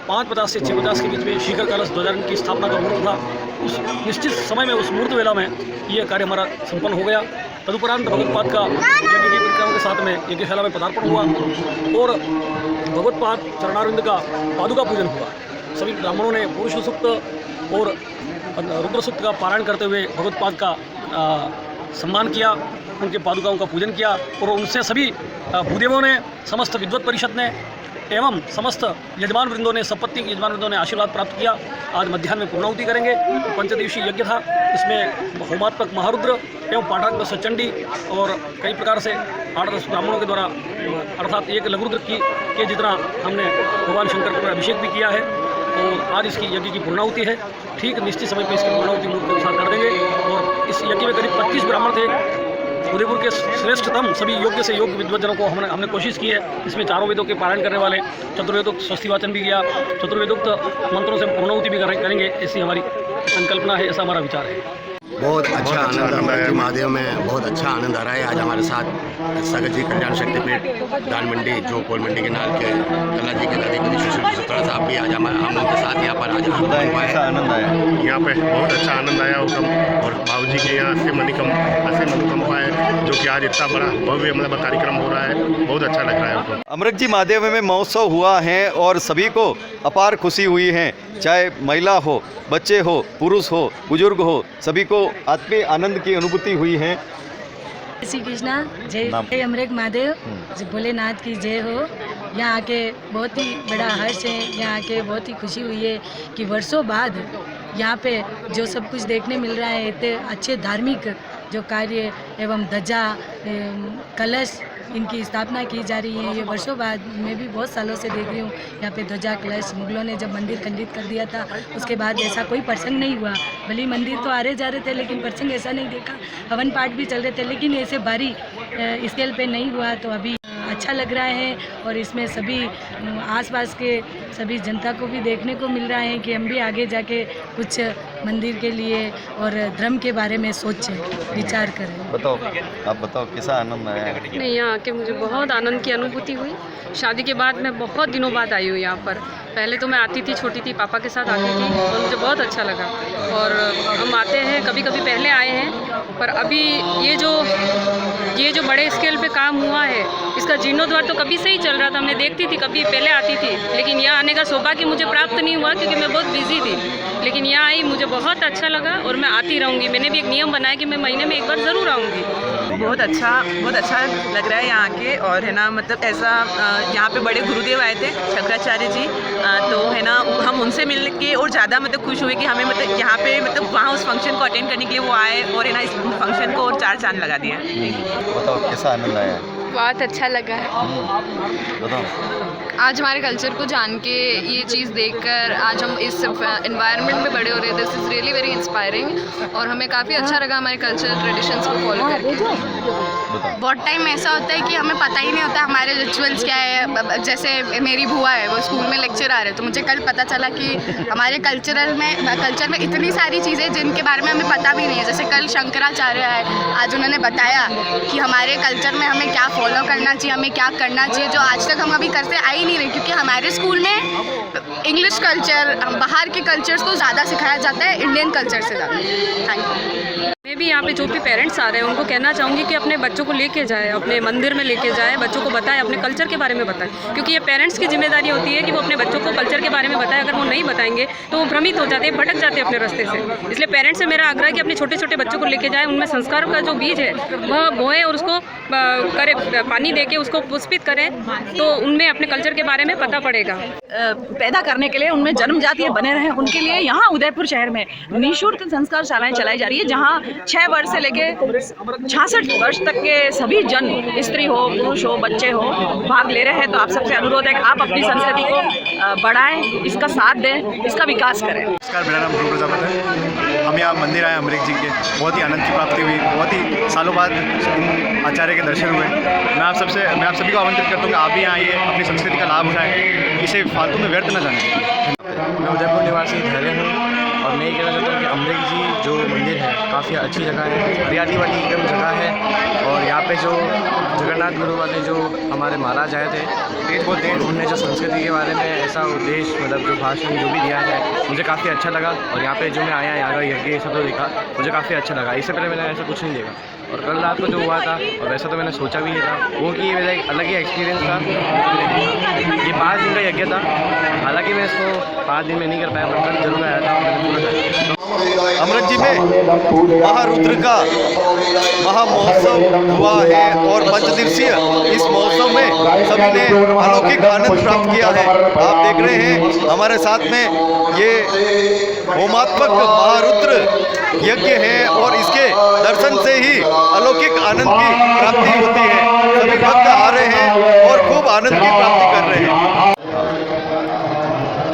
5:50 से 6:50 के बीच में शिखर कलश ध्वजारोहण की स्थापना का मुहूर्त था। उस निश्चित समय में, उस मुहूर्त वेला में ये कार्य हमारा संपन्न हो गया। तदुपरांत भगवत्पाद का यज्ञ की परिक्रमा के साथ में यज्ञशाला में पदार्पण हुआ और भगवत्पाद चरणारविंद का पादुका पूजन हुआ। सभी ब्राह्मणों ने पुरुष सूक्त और रुद्र सूक्त का पारायण करते हुए भगवत्पाद का सम्मान किया, उनके पादुकाओं का पूजन किया और उनसे सभी भूदेवों ने, समस्त विद्वत परिषद ने एवं समस्त यजमान वृंदों ने, सपत्नी यजमान वृंदों ने आशीर्वाद प्राप्त किया। आज मध्याह्न में पूर्णाहुति करेंगे। 5 दिवसीय यज्ञ था, इसमें होमात्मक महारुद्र एवं पाठात्मक सचंडी और कई प्रकार से 8-10 ब्राह्मणों के द्वारा अर्थात एक लघुरुद्र के जितना हमने भगवान शंकर पर अभिषेक भी किया है और आज इसकी यज्ञ की पूर्णाहुति है। ठीक निश्चित समय पर इसकी पूर्णाहुति मुहूर्त के अनुसार कर देंगे और इस यज्ञ में करीब 25 ब्राह्मण थे। उदयपुर के श्रेष्ठतम सभी योग्य से योग्य विद्वजनों को हमने कोशिश की है। इसमें 4 वेदों के पारायण करने वाले, चतुर्वेदोक्त स्वस्ति वाचन भी किया, चतुर्वेदोक्त मंत्रों से पूर्णाहुति भी करेंगे, ऐसी हमारी संकल्पना है, ऐसा हमारा विचार है। बहुत अच्छा आनंद अमृत महादेव में बहुत अच्छा आनंद आ रहा है। आज हमारे साथ सगत जी कल्याण शक्तिपीठ दान मंडी जो कोल मंडी के नाल के कला जी के अधिपति सुशील सतरा साहब भी आज हम लोग के साथ यहाँ पर आज आनंद आया। यहाँ पे बहुत अच्छा आनंद आया और बाबू जी के यहाँ से मनुकंपा है जो कि आज इतना बड़ा भव्य मतलब कार्यक्रम हो रहा है, बहुत अच्छा लग रहा है उनको। अमृत जी महादेव में महोत्सव हुआ है और सभी को अपार खुशी हुई है, चाहे महिला हो, बच्चे हो, पुरुष हो, बुजुर्ग हो, सभी को आत्मीय आनंद की अनुभूति हुई है। श्री कृष्णा, जय अमृत महादेव, भोलेनाथ की जय हो। यहाँ आके बहुत ही बड़ा हर्ष है, यहाँ आके बहुत ही खुशी हुई है कि वर्षों बाद यहाँ पे जो सब कुछ देखने मिल रहा है, इतने अच्छे धार्मिक जो कार्य एवं ध्वजा कलश इनकी स्थापना की जा रही है। ये वर्षों बाद मैं भी बहुत सालों से देख रही हूँ यहाँ पे ध्वजा कलश। मुगलों ने जब मंदिर खंडित कर दिया था उसके बाद ऐसा कोई प्रसंग नहीं हुआ। भले मंदिर तो आ रहे जा रहे थे लेकिन प्रसंग ऐसा नहीं देखा। हवन पाठ भी चल रहे थे लेकिन ऐसे भारी स्केल पे नहीं हुआ। तो अभी अच्छा लग रहा है और इसमें सभी आसपास के सभी जनता को भी देखने को मिल रहा है कि हम भी आगे जाके कुछ मंदिर के लिए और धर्म के बारे में सोचें, विचार करें। बताओ, आप बताओ कैसा आनंद आया? नहीं, यहाँ आके मुझे बहुत आनंद की अनुभूति हुई। शादी के बाद मैं बहुत दिनों बाद आई हूँ यहाँ पर। पहले तो मैं आती थी, छोटी थी, पापा के साथ आती थी और मुझे बहुत अच्छा लगा। और हम आते हैं, कभी कभी पहले आए हैं, पर अभी ये जो बड़े स्केल पे काम हुआ है इसका जीर्णोद्धार तो कभी से ही चल रहा था। हमने देखती थी, कभी पहले आती थी, लेकिन यहाँ आने का सौभाग्य मुझे प्राप्त नहीं हुआ क्योंकि मैं बहुत बिजी थी। लेकिन यहाँ आई, मुझे बहुत अच्छा लगा और मैं आती रहूँगी। मैंने भी एक नियम बनाया कि मैं महीने में एक बार ज़रूर आऊँगी। बहुत अच्छा लग रहा है यहाँ के। और है ना, मतलब ऐसा यहाँ पे बड़े गुरुदेव आए थे शंकराचार्य जी, तो है ना हम उनसे मिल के और ज़्यादा मतलब खुश हुए कि हमें मतलब यहाँ पे मतलब वहाँ उस फंक्शन को अटेंड करने के लिए वो आए और है ना इस फंक्शन को और 4 चांद लगा दिया। बताओ कैसा आनंद आया? बहुत अच्छा लगा है। आज हमारे कल्चर को जान के, ये चीज़ देखकर आज हम इस एनवायरनमेंट में बड़े हो रहे थे। This is really very inspiring और हमें काफ़ी अच्छा लगा हमारे कल्चर ट्रेडिशंस को फॉलो करके। बहुत टाइम ऐसा होता है कि हमें पता ही नहीं होता हमारे रिचुअल्स क्या है। जैसे मेरी बुआ है, वो स्कूल में लेक्चर आ रहे, तो मुझे कल पता चला कि हमारे कल्चर में इतनी सारी चीज़ें जिनके बारे में हमें पता भी नहीं है। जैसे कल शंकराचार्य आए, आज उन्होंने बताया कि हमारे कल्चर में हमें क्या फॉलो करना चाहिए, हमें क्या करना चाहिए, जो आज तक हम कभी करते आई नहीं नहीं रही, क्योंकि हमारे स्कूल में इंग्लिश कल्चर, बाहर के कल्चर्स को ज़्यादा सिखाया जाता है इंडियन कल्चर से ज़्यादा। Thank you. मैं भी यहाँ पे जो भी पेरेंट्स आ रहे हैं उनको कहना चाहूँगी कि अपने बच्चों को लेके जाए, अपने मंदिर में लेके जाए, बच्चों को बताएं, अपने कल्चर के बारे में बताएं, क्योंकि ये पेरेंट्स की जिम्मेदारी होती है कि वो अपने बच्चों को कल्चर के बारे में बताएं। अगर वो नहीं बताएंगे तो वो भ्रमित हो जाते हैं, भटक जाते हैं अपने रास्ते से। इसलिए पेरेंट्स से मेरा आग्रह है कि अपने छोटे छोटे बच्चों को लेके जाएँ, उनमें संस्कारों का जो बीज है वह बोएं और उसको करें, पानी दे के उसको पुष्पित करें, तो उनमें अपने कल्चर के बारे में पता पड़ेगा। पैदा करने के लिए, उनमें जन्म जाति बने रहें, उनके लिए यहाँ उदयपुर शहर में निःशुल्क संस्कार शालाएं चलाई जा रही है, जहाँ 6 वर्ष से लेके 66 वर्ष तक के सभी जन, स्त्री हो, पुरुष हो, बच्चे हो, भाग ले रहे हैं। तो आप सबसे अनुरोध है कि आप अपनी संस्कृति को बढ़ाएं, इसका साथ दें, इसका विकास करें। नमस्कार, मेरा नाम ध्रुव प्रजापत है। हम यहाँ मंदिर आए अमरीक जी के, बहुत ही आनंद की प्राप्ति हुई, बहुत ही सालों बाद इन आचार्य के दर्शन हुए। मैं आप सभी को आमंत्रित करता हूँ कि आप भी यहाँ आइए, अपनी संस्कृति का लाभ उठाएं, इसे फालतू में व्यर्थ न जाने। मैं उदयपुर निवासी धैर्य हूँ और मैं ये कहना चाहता हूँ कि अमरीक जी जो मंदिर है काफ़ी अच्छी जगह है, हरियाली वाली एकदम जगह है। और यहाँ पे जो जगन्नाथ गुरु वाले जो हमारे महाराज आए थे, उन्होंने जो संस्कृति के बारे में ऐसा उद्देश्य, मतलब जो भाषण जो भी दिया है, मुझे काफ़ी अच्छा लगा। और यहाँ पे जो मैं आया यहाँ का यज्ञ सब तो देखा, मुझे काफ़ी अच्छा लगा। इससे पहले मैंने ऐसा कुछ नहीं देखा। और कल रात को जो हुआ था, और वैसा तो मैंने सोचा भी नहीं था, वो कि मेरा एक अलग ही एक्सपीरियंस था। ये 5 दिन का यज्ञ था, हालांकि मैं इसको 5 दिन में नहीं कर पाया, पर कल जरूर आया था। अमृत जी में महारुद्र का महामहोत्सव हुआ है और 5 दिवसीय इस महोत्सव में सभी ने अलौकिक आनंद प्राप्त किया है। आप देख रहे हैं हमारे साथ में ये होमात्मक महारुद्र यज्ञ है और इसके दर्शन से ही अलौकिक आनंद की प्राप्ति होती है। सभी भक्त आ रहे हैं और खूब आनंद की प्राप्ति कर रहे हैं।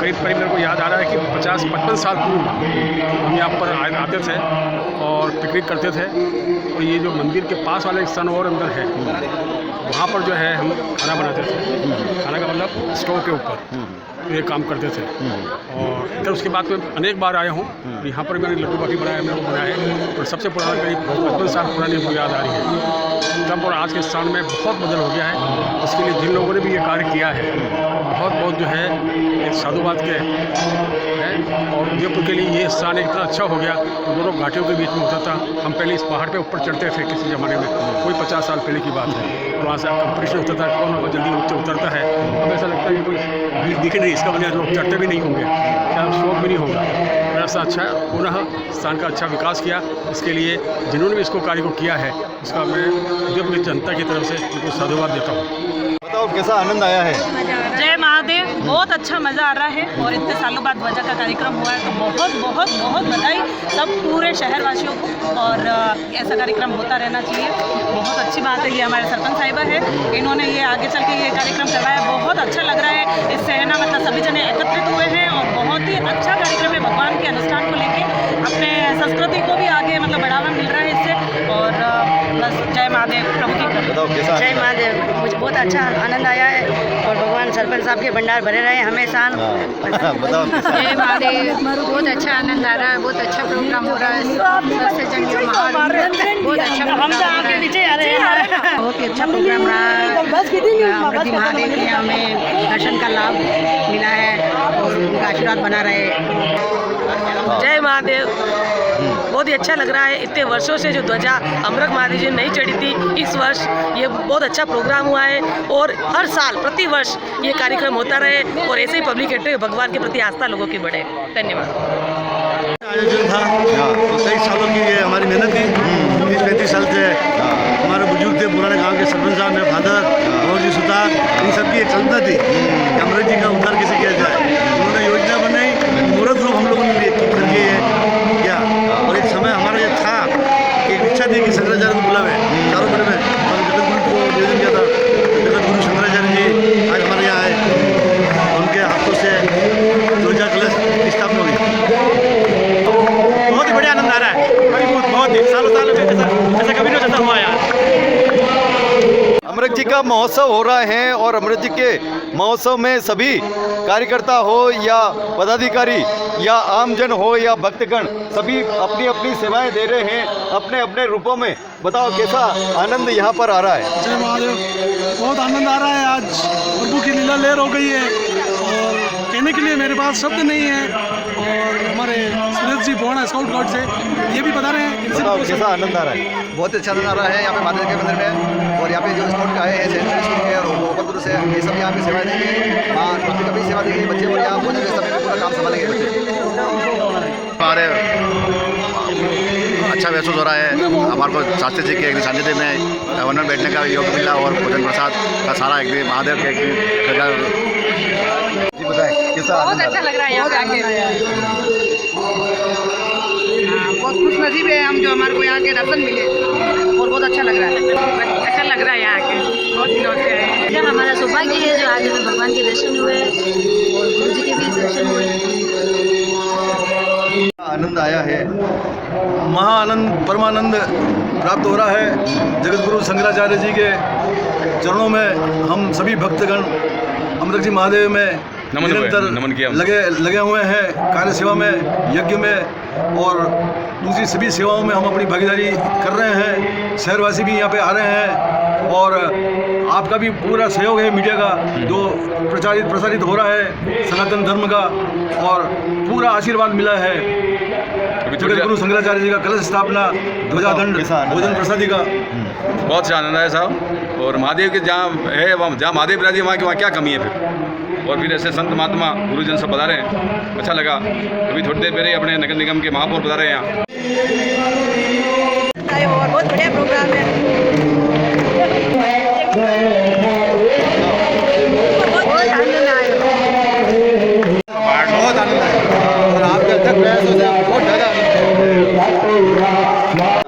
करीब मेरे को याद आ रहा है कि 50-55 साल पूर्व हम यहाँ पर आते थे और पिकनिक करते थे। और ये जो मंदिर के पास वाला एक स्थान और अंदर है, वहाँ पर जो है हम खाना बनाते थे। खाना का मतलब स्टोव के ऊपर ये काम करते थे। और फिर उसके बाद मैं अनेक बार आया हूँ, यहाँ पर मैंने लड्डू बाटी बनाया, मेरे को बनाया है। और सबसे पुराना करीब 55 साल पुरानी मुझे याद आ रही है। तब और आज के स्थान में बहुत बदल हो गया है। उसके लिए जिन लोगों ने भी ये कार्य किया है, बहुत जो है ये साधुवाद के हैं। और उदयपुर के लिए ये स्थान इतना अच्छा हो गया। दोनों घाटियों के बीच में होता था। हम पहले इस पहाड़ पे ऊपर चढ़ते थे किसी ज़माने में, कोई 50 साल पहले की बात है। और वहाँ से कंपटीशन होता था कौन जल्दी ऊँचे उतरता है। अब ऐसा लगता है कि कोई दिख नहीं, इसका वजह लोग चढ़ते भी नहीं होंगे, शायद शौक भी नहीं होगा। ऐसा अच्छा पुनः स्थान का अच्छा विकास किया। इसके लिए जिन्होंने भी इसको कार्य को किया है, उसका मैं उदयपुर की जनता की तरफ से उनको साधुवाद देता हूँ। बताओ कैसा आनंद आया है? जय महादेव, बहुत अच्छा मज़ा आ रहा है। और इतने सालों बाद ध्वजा का कार्यक्रम हुआ है, तो बहुत बहुत बहुत बधाई सब पूरे शहरवासियों को। और ऐसा कार्यक्रम होता रहना चाहिए, बहुत अच्छी बात है। ये हमारे सरपंच साहिबा है, इन्होंने ये आगे चल के ये कार्यक्रम करवाया, बहुत अच्छा लग रहा है। इससे है ना, मतलब सभी जने एकत्रित हुए हैं और बहुत ही अच्छा कार्यक्रम है। भगवान के अनुष्ठान को लेके अपने संस्कृति को भी आगे मतलब बढ़ावा मिल रहा है इससे। और बस जय महादेव, प्रभु की कृपा। जय महादेव, मुझे बहुत अच्छा आनंद आया है। और भगवान सरपंच साहब के भंडार भरे रहे हमेशा। जय महादेव, बहुत अच्छा आनंद आ रहा है, बहुत अच्छा प्रोग्राम हो रहा है। सबसे चंगी बहुत अच्छा प्रोग्राम हो रहा है, बहुत ही अच्छा प्रोग्राम रहा है। अमृत महादेव के हमें दर्शन का लाभ मिला है और उनका आशीर्वाद बना रहे। जय महादेव, बहुत ही अच्छा लग रहा है। इतने वर्षों से जो ध्वजा अमृत महादेव जी नहीं चढ़ी थी, इस वर्ष ये बहुत अच्छा प्रोग्राम हुआ है। और हर साल प्रति वर्ष ये कार्यक्रम होता रहे और ऐसे ही पब्लिक भगवान के प्रति आस्था लोगों की बढ़े। धन्यवाद। आयोजन था तो कई सालों की ये हमारी मेहनत थी। 30-35 साल से हमारे बुजुर्ग थे, पुराने गांव के सरपंच साहब, मेरे फादर और जी सुतार, इन सबकी एक कल्पना थी कि अमृत जी का उद्धार कैसे किया जाए। उन्होंने योजना बनाई, मुहूर्त रूप हम लोगों ने करके किया। और एक समय हमारा ये था, एक इच्छा थी कि शंकराचार्य को बुलावे। चारों बड़े में जगत गुरु को निवेदन किया था, जगत गुरु शंकराचार्य जी आज हमारे यहाँ आए। उनके हाथों से ध्वजा कलश की स्थापना हुई। बहुत ही बढ़िया आनंद आ रहा है। बहुत ही सालों ऐसा कभी नहीं हुआ यार। अमृत जी का महोत्सव हो रहा है और अमृत जी के महोत्सव में सभी कार्यकर्ता हो या पदाधिकारी या आमजन हो या भक्तगण सभी अपनी अपनी सेवाएं दे रहे हैं अपने अपने रूपों में। बताओ कैसा आनंद यहाँ पर आ रहा है? जय महादेव, बहुत आनंद आ रहा है। आज प्रभु की लीला लहर हो गई है और कहने के लिए मेरे पास शब्द नहीं है। और हमारे सुरेश जी बोना स्काउट गाइड से ये भी बता रहे हैं। बताओ कैसा आनंद आ रहा है? बहुत अच्छा आनंद आ रहा है यहाँ पे महादेव के मंदिर में। और यहाँ पे जो स्काउट का है सेंट्रल स्कूल के और गोपालपुर से ये सब यहाँ पे सेवा देंगे। हाँ, कभी सेवा देंगे बच्चे और यहाँ भोजन के समय में पूरा काम संभालेंगे बच्चे। हमारे अच्छा महसूस हो रहा है। हमारे को शास्त्री जी के एक सानिध्य में वन में बैठने का योग मिला और भोजन प्रसाद का सारा एक दिन महादेव के एक जी बताएं कैसा? बहुत अच्छा लग रहा है यहाँ पे आके। बहुत खुश नसीब है हम जो हमारे को यहाँ के दर्शन मिले और बहुत अच्छा लग रहा है। अच्छा लग रहा है यहाँ के, बहुत दिनों से है। यह हमारा सौभाग्य है जो आज हमें भगवान के दर्शन हुए और गुरु जी के भी दर्शन हुए। आनंद आया है? महाआनंद परमानंद प्राप्त हो रहा है। जगत गुरु शंकराचार्य जी के चरणों में हम सभी भक्तगण अमृत जी महादेव में निरंतर लगे हुए हैं। कार्य सेवा में, यज्ञ में और दूसरी सभी सेवाओं में हम अपनी भागीदारी कर रहे हैं। शहरवासी भी यहाँ पे आ रहे हैं और आपका भी पूरा सहयोग है मीडिया का जो प्रसारित हो रहा है सनातन धर्म का, और पूरा आशीर्वाद मिला है जगत गुरु शंकराचार्य जी का कलश स्थापना, ध्वजादंड, भोजन प्रसादी का। बहुत अच्छा आनंद है साहब। और महादेव के जहाँ है जहाँ महादेव विराजी वहाँ क्या कमी है फिर? और फिर ऐसे संत महात्मा गुरुजन सब बता रहे हैं, अच्छा लगा। अभी थोड़ी देर पहले अपने नगर निगम के महापौर बता रहे हैं यहाँ। और बहुत बढ़िया प्रोग्राम है। बहुत आनंद आया। बहुत आनंद आया और आपके अथक प्रयासों से बहुत ज़्यादा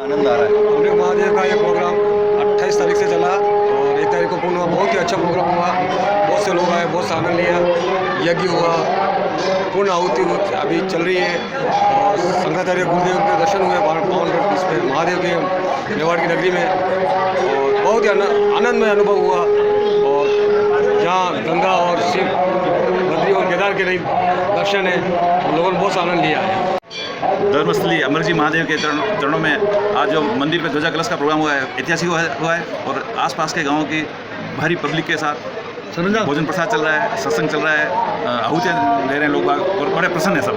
आनंद आ रहा है। अमृत महादेव का ये प्रोग्राम 28 तारीख से चला और 1 तारीख को पूर्ण हुआ। बहुत ही अच्छा प्रोग्राम हुआ, बहुत से लोग आए, बहुत से आनंद लिया। यज्ञ हुआ, पूर्ण आहुति अभी चल रही है और शंकराचार्य गुरुदेव के दर्शन हुए पावन इसमें महादेव के मेवाड़ की नगरी में। और बहुत ही आनंदमय अनुभव हुआ। और जहाँ गंगा और शिव, बद्री और केदार के दर्शन है, उन लोगों ने बहुत आनंद लिया है। धर्मस्थली अमर जी महादेव के चरणों में आज जो मंदिर में ध्वजा कलश का प्रोग्राम हुआ है, ऐतिहासिक हुआ है और आसपास के गांवों की भारी पब्लिक के साथ भोजन प्रसाद चल रहा है, सत्संग चल रहा है, आहुतियाँ ले रहे हैं लोग और बड़े प्रसन्न हैं सब।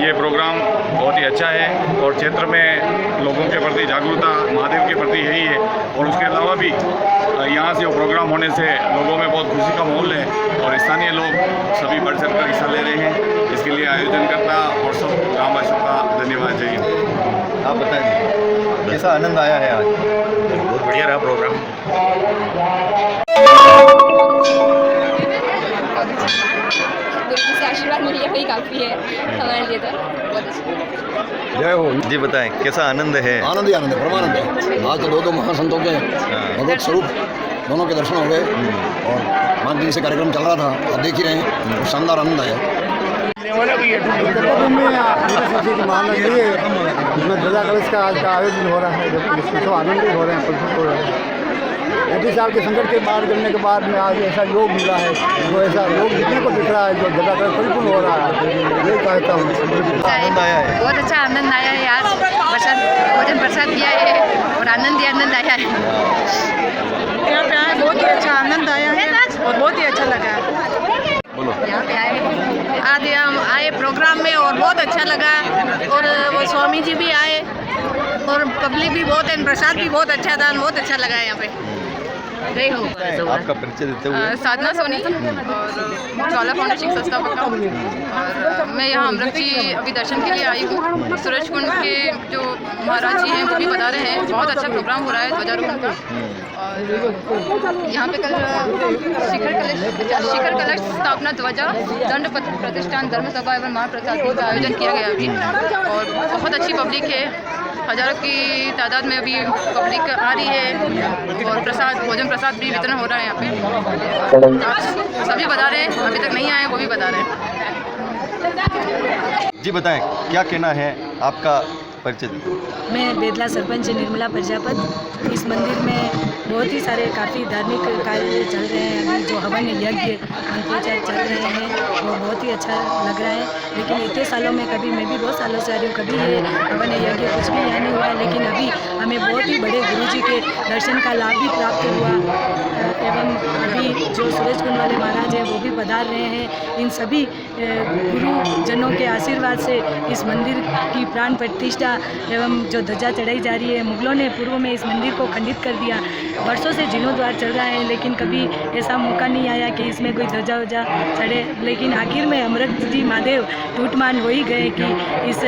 ये प्रोग्राम बहुत ही अच्छा है और क्षेत्र में लोगों के प्रति जागरूकता महादेव के प्रति यही है। और उसके अलावा भी यहाँ से वो प्रोग्राम होने से लोगों में बहुत खुशी का माहौल है और स्थानीय लोग सभी बढ़ चढ़ कर हिस्सा ले रहे हैं। इसके लिए आयोजनकर्ता और सब ग्रामवासियों का धन्यवाद। जय हिंद। आप बताएं कैसा आनंद आया है आज? बहुत बढ़िया रहा प्रोग्राम। गुरु से आशीर्वाद मिल गया वही काफ़ी है हमारे लिए तो बहुत अच्छा। जय हो जी। बताएं कैसा आनंद है? आनंद ही आनंद है, परमानंद है। आज तो दो महासंतों के भगवत स्वरूप दोनों के दर्शन हो गए और 5 दिन से कार्यक्रम चल रहा था, अब देख ही रहे हैं, तो शानदार आनंद आया। मानना ये इसमें ध्वजा कलश का आज का आयोजन हो रहा है, जबकि इसमें तो आनंद ही हो रहे हैं, प्रसन्न हो रहे हैं। 35 साल के संकट के पार करने के बाद में आज ऐसा योग मिला है, जो ऐसा योग दिखने को दिख रहा है, जो ध्वजा कलश परिपूर्ण हो रहा है। यही कहता हूँ आनंद आया है। बहुत अच्छा आनंद आया है। आज भोजन प्रसाद किया है और आनंद ही आनंद आया है। यहाँ पे आए बहुत ही अच्छा आनंद आया है और बहुत ही अच्छा लगा है। बोलो। यहाँ पे आज हम आए प्रोग्राम में और बहुत अच्छा लगा। और वो स्वामी जी भी आए और पब्लिक भी बहुत है, प्रसाद भी बहुत अच्छा था, बहुत अच्छा लगा यहाँ पे। जय हो। आपका परिचय देते हुए। साधना सोनी और ज्वाला फाउंडेशन संस्थापक और मैं यहाँ अमृत जी अभी दर्शन के लिए आई हूँ। सूरज कुंड के जो महाराज जी हैं वो भी बता रहे हैं बहुत अच्छा प्रोग्राम हो रहा है ध्वजारोहण का। और यहाँ पे कल शिखर कलश स्थापना ध्वजा दंड प्रतिष्ठान धर्म सभा एवं महाप्रसाद का आयोजन किया गया अभी और बहुत अच्छी पब्लिक है। हज़ारों की तादाद में अभी पब्लिक आ रही है और भोजन प्रसाद भी वितरण हो रहा है यहाँ पे। आप सभी बता रहे हैं, अभी तक नहीं आए वो भी बता रहे हैं। जी बताएं क्या कहना है आपका परिचय दीजिए। मैं बेदला सरपंच निर्मला प्रजापत। इस मंदिर में बहुत ही सारे काफ़ी धार्मिक कार्य चल रहे हैं। अभी जो हवन यज्ञ मंत्रोच्चार चल रहे हैं वो बहुत ही अच्छा लग रहा है। लेकिन इतने सालों में कभी, मैं भी बहुत सालों से आ रही हूँ, कभी ये हवन यज्ञ कुछ भी यहाँ नहीं हुआ है। लेकिन अभी हमें बहुत ही बड़े गुरुजी के दर्शन का लाभ भी प्राप्त हुआ। एवं अभी जो सूरज कुंड वाले महाराज हैं वो भी पधार रहे हैं। इन सभी गुरुजनों के आशीर्वाद से इस मंदिर की प्राण प्रतिष्ठा एवं जो ध्वजा चढ़ाई जा रही है। मुगलों ने पूर्व में इस मंदिर को खंडित कर दिया। वर्षों से जीर्णोद्वार चल रहा है, लेकिन कभी ऐसा मौका नहीं आया कि इसमें कोई ध्वजा वजा चढ़े। लेकिन आखिर में अमृत जी महादेव टूटमान हो ही गए कि इस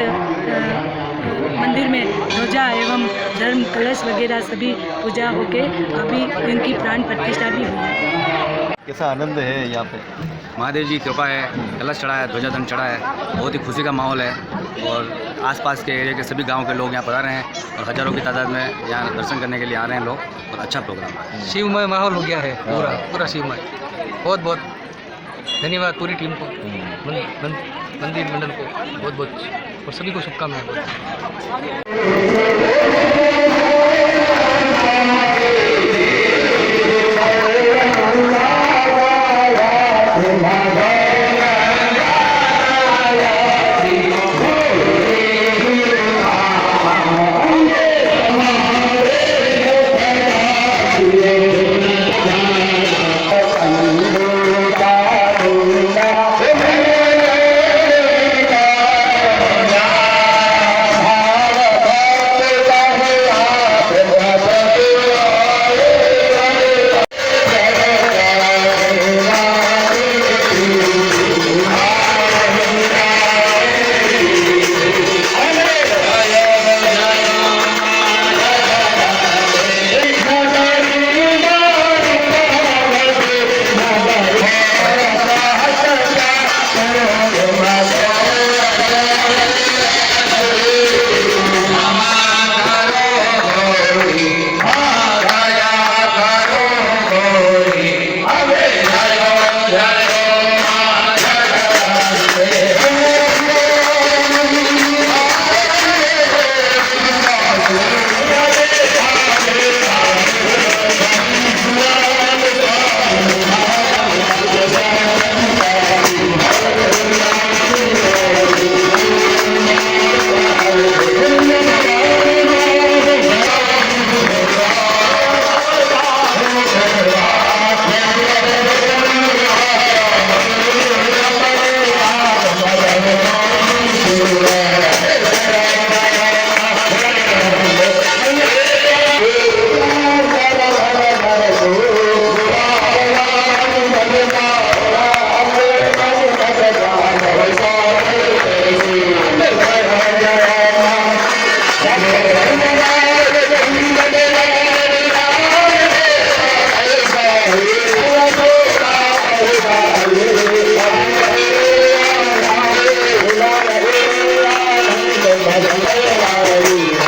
मंदिर में ध्वजा एवं धर्म कलश वगैरह सभी पूजा होके अभी इनकी प्राण प्रतिष्ठा भी हुई है। कैसा आनंद है यहाँ पे? महादेव जी कृपा है, कलश चढ़ा है, ध्वजादंड चढ़ा है, बहुत ही खुशी का माहौल है। और आसपास के एरिया के सभी गांव के लोग यहाँ पधारे हैं और हज़ारों की तादाद में यहाँ दर्शन करने के लिए आ रहे हैं लोग। और अच्छा प्रोग्राम है, शिवमय माहौल हो गया है, पूरा शिवमय। बहुत बहुत धन्यवाद पूरी टीम को, मंदिर मंडल को बहुत बहुत, और सभी को शुभकामनाएं। Hallelujah.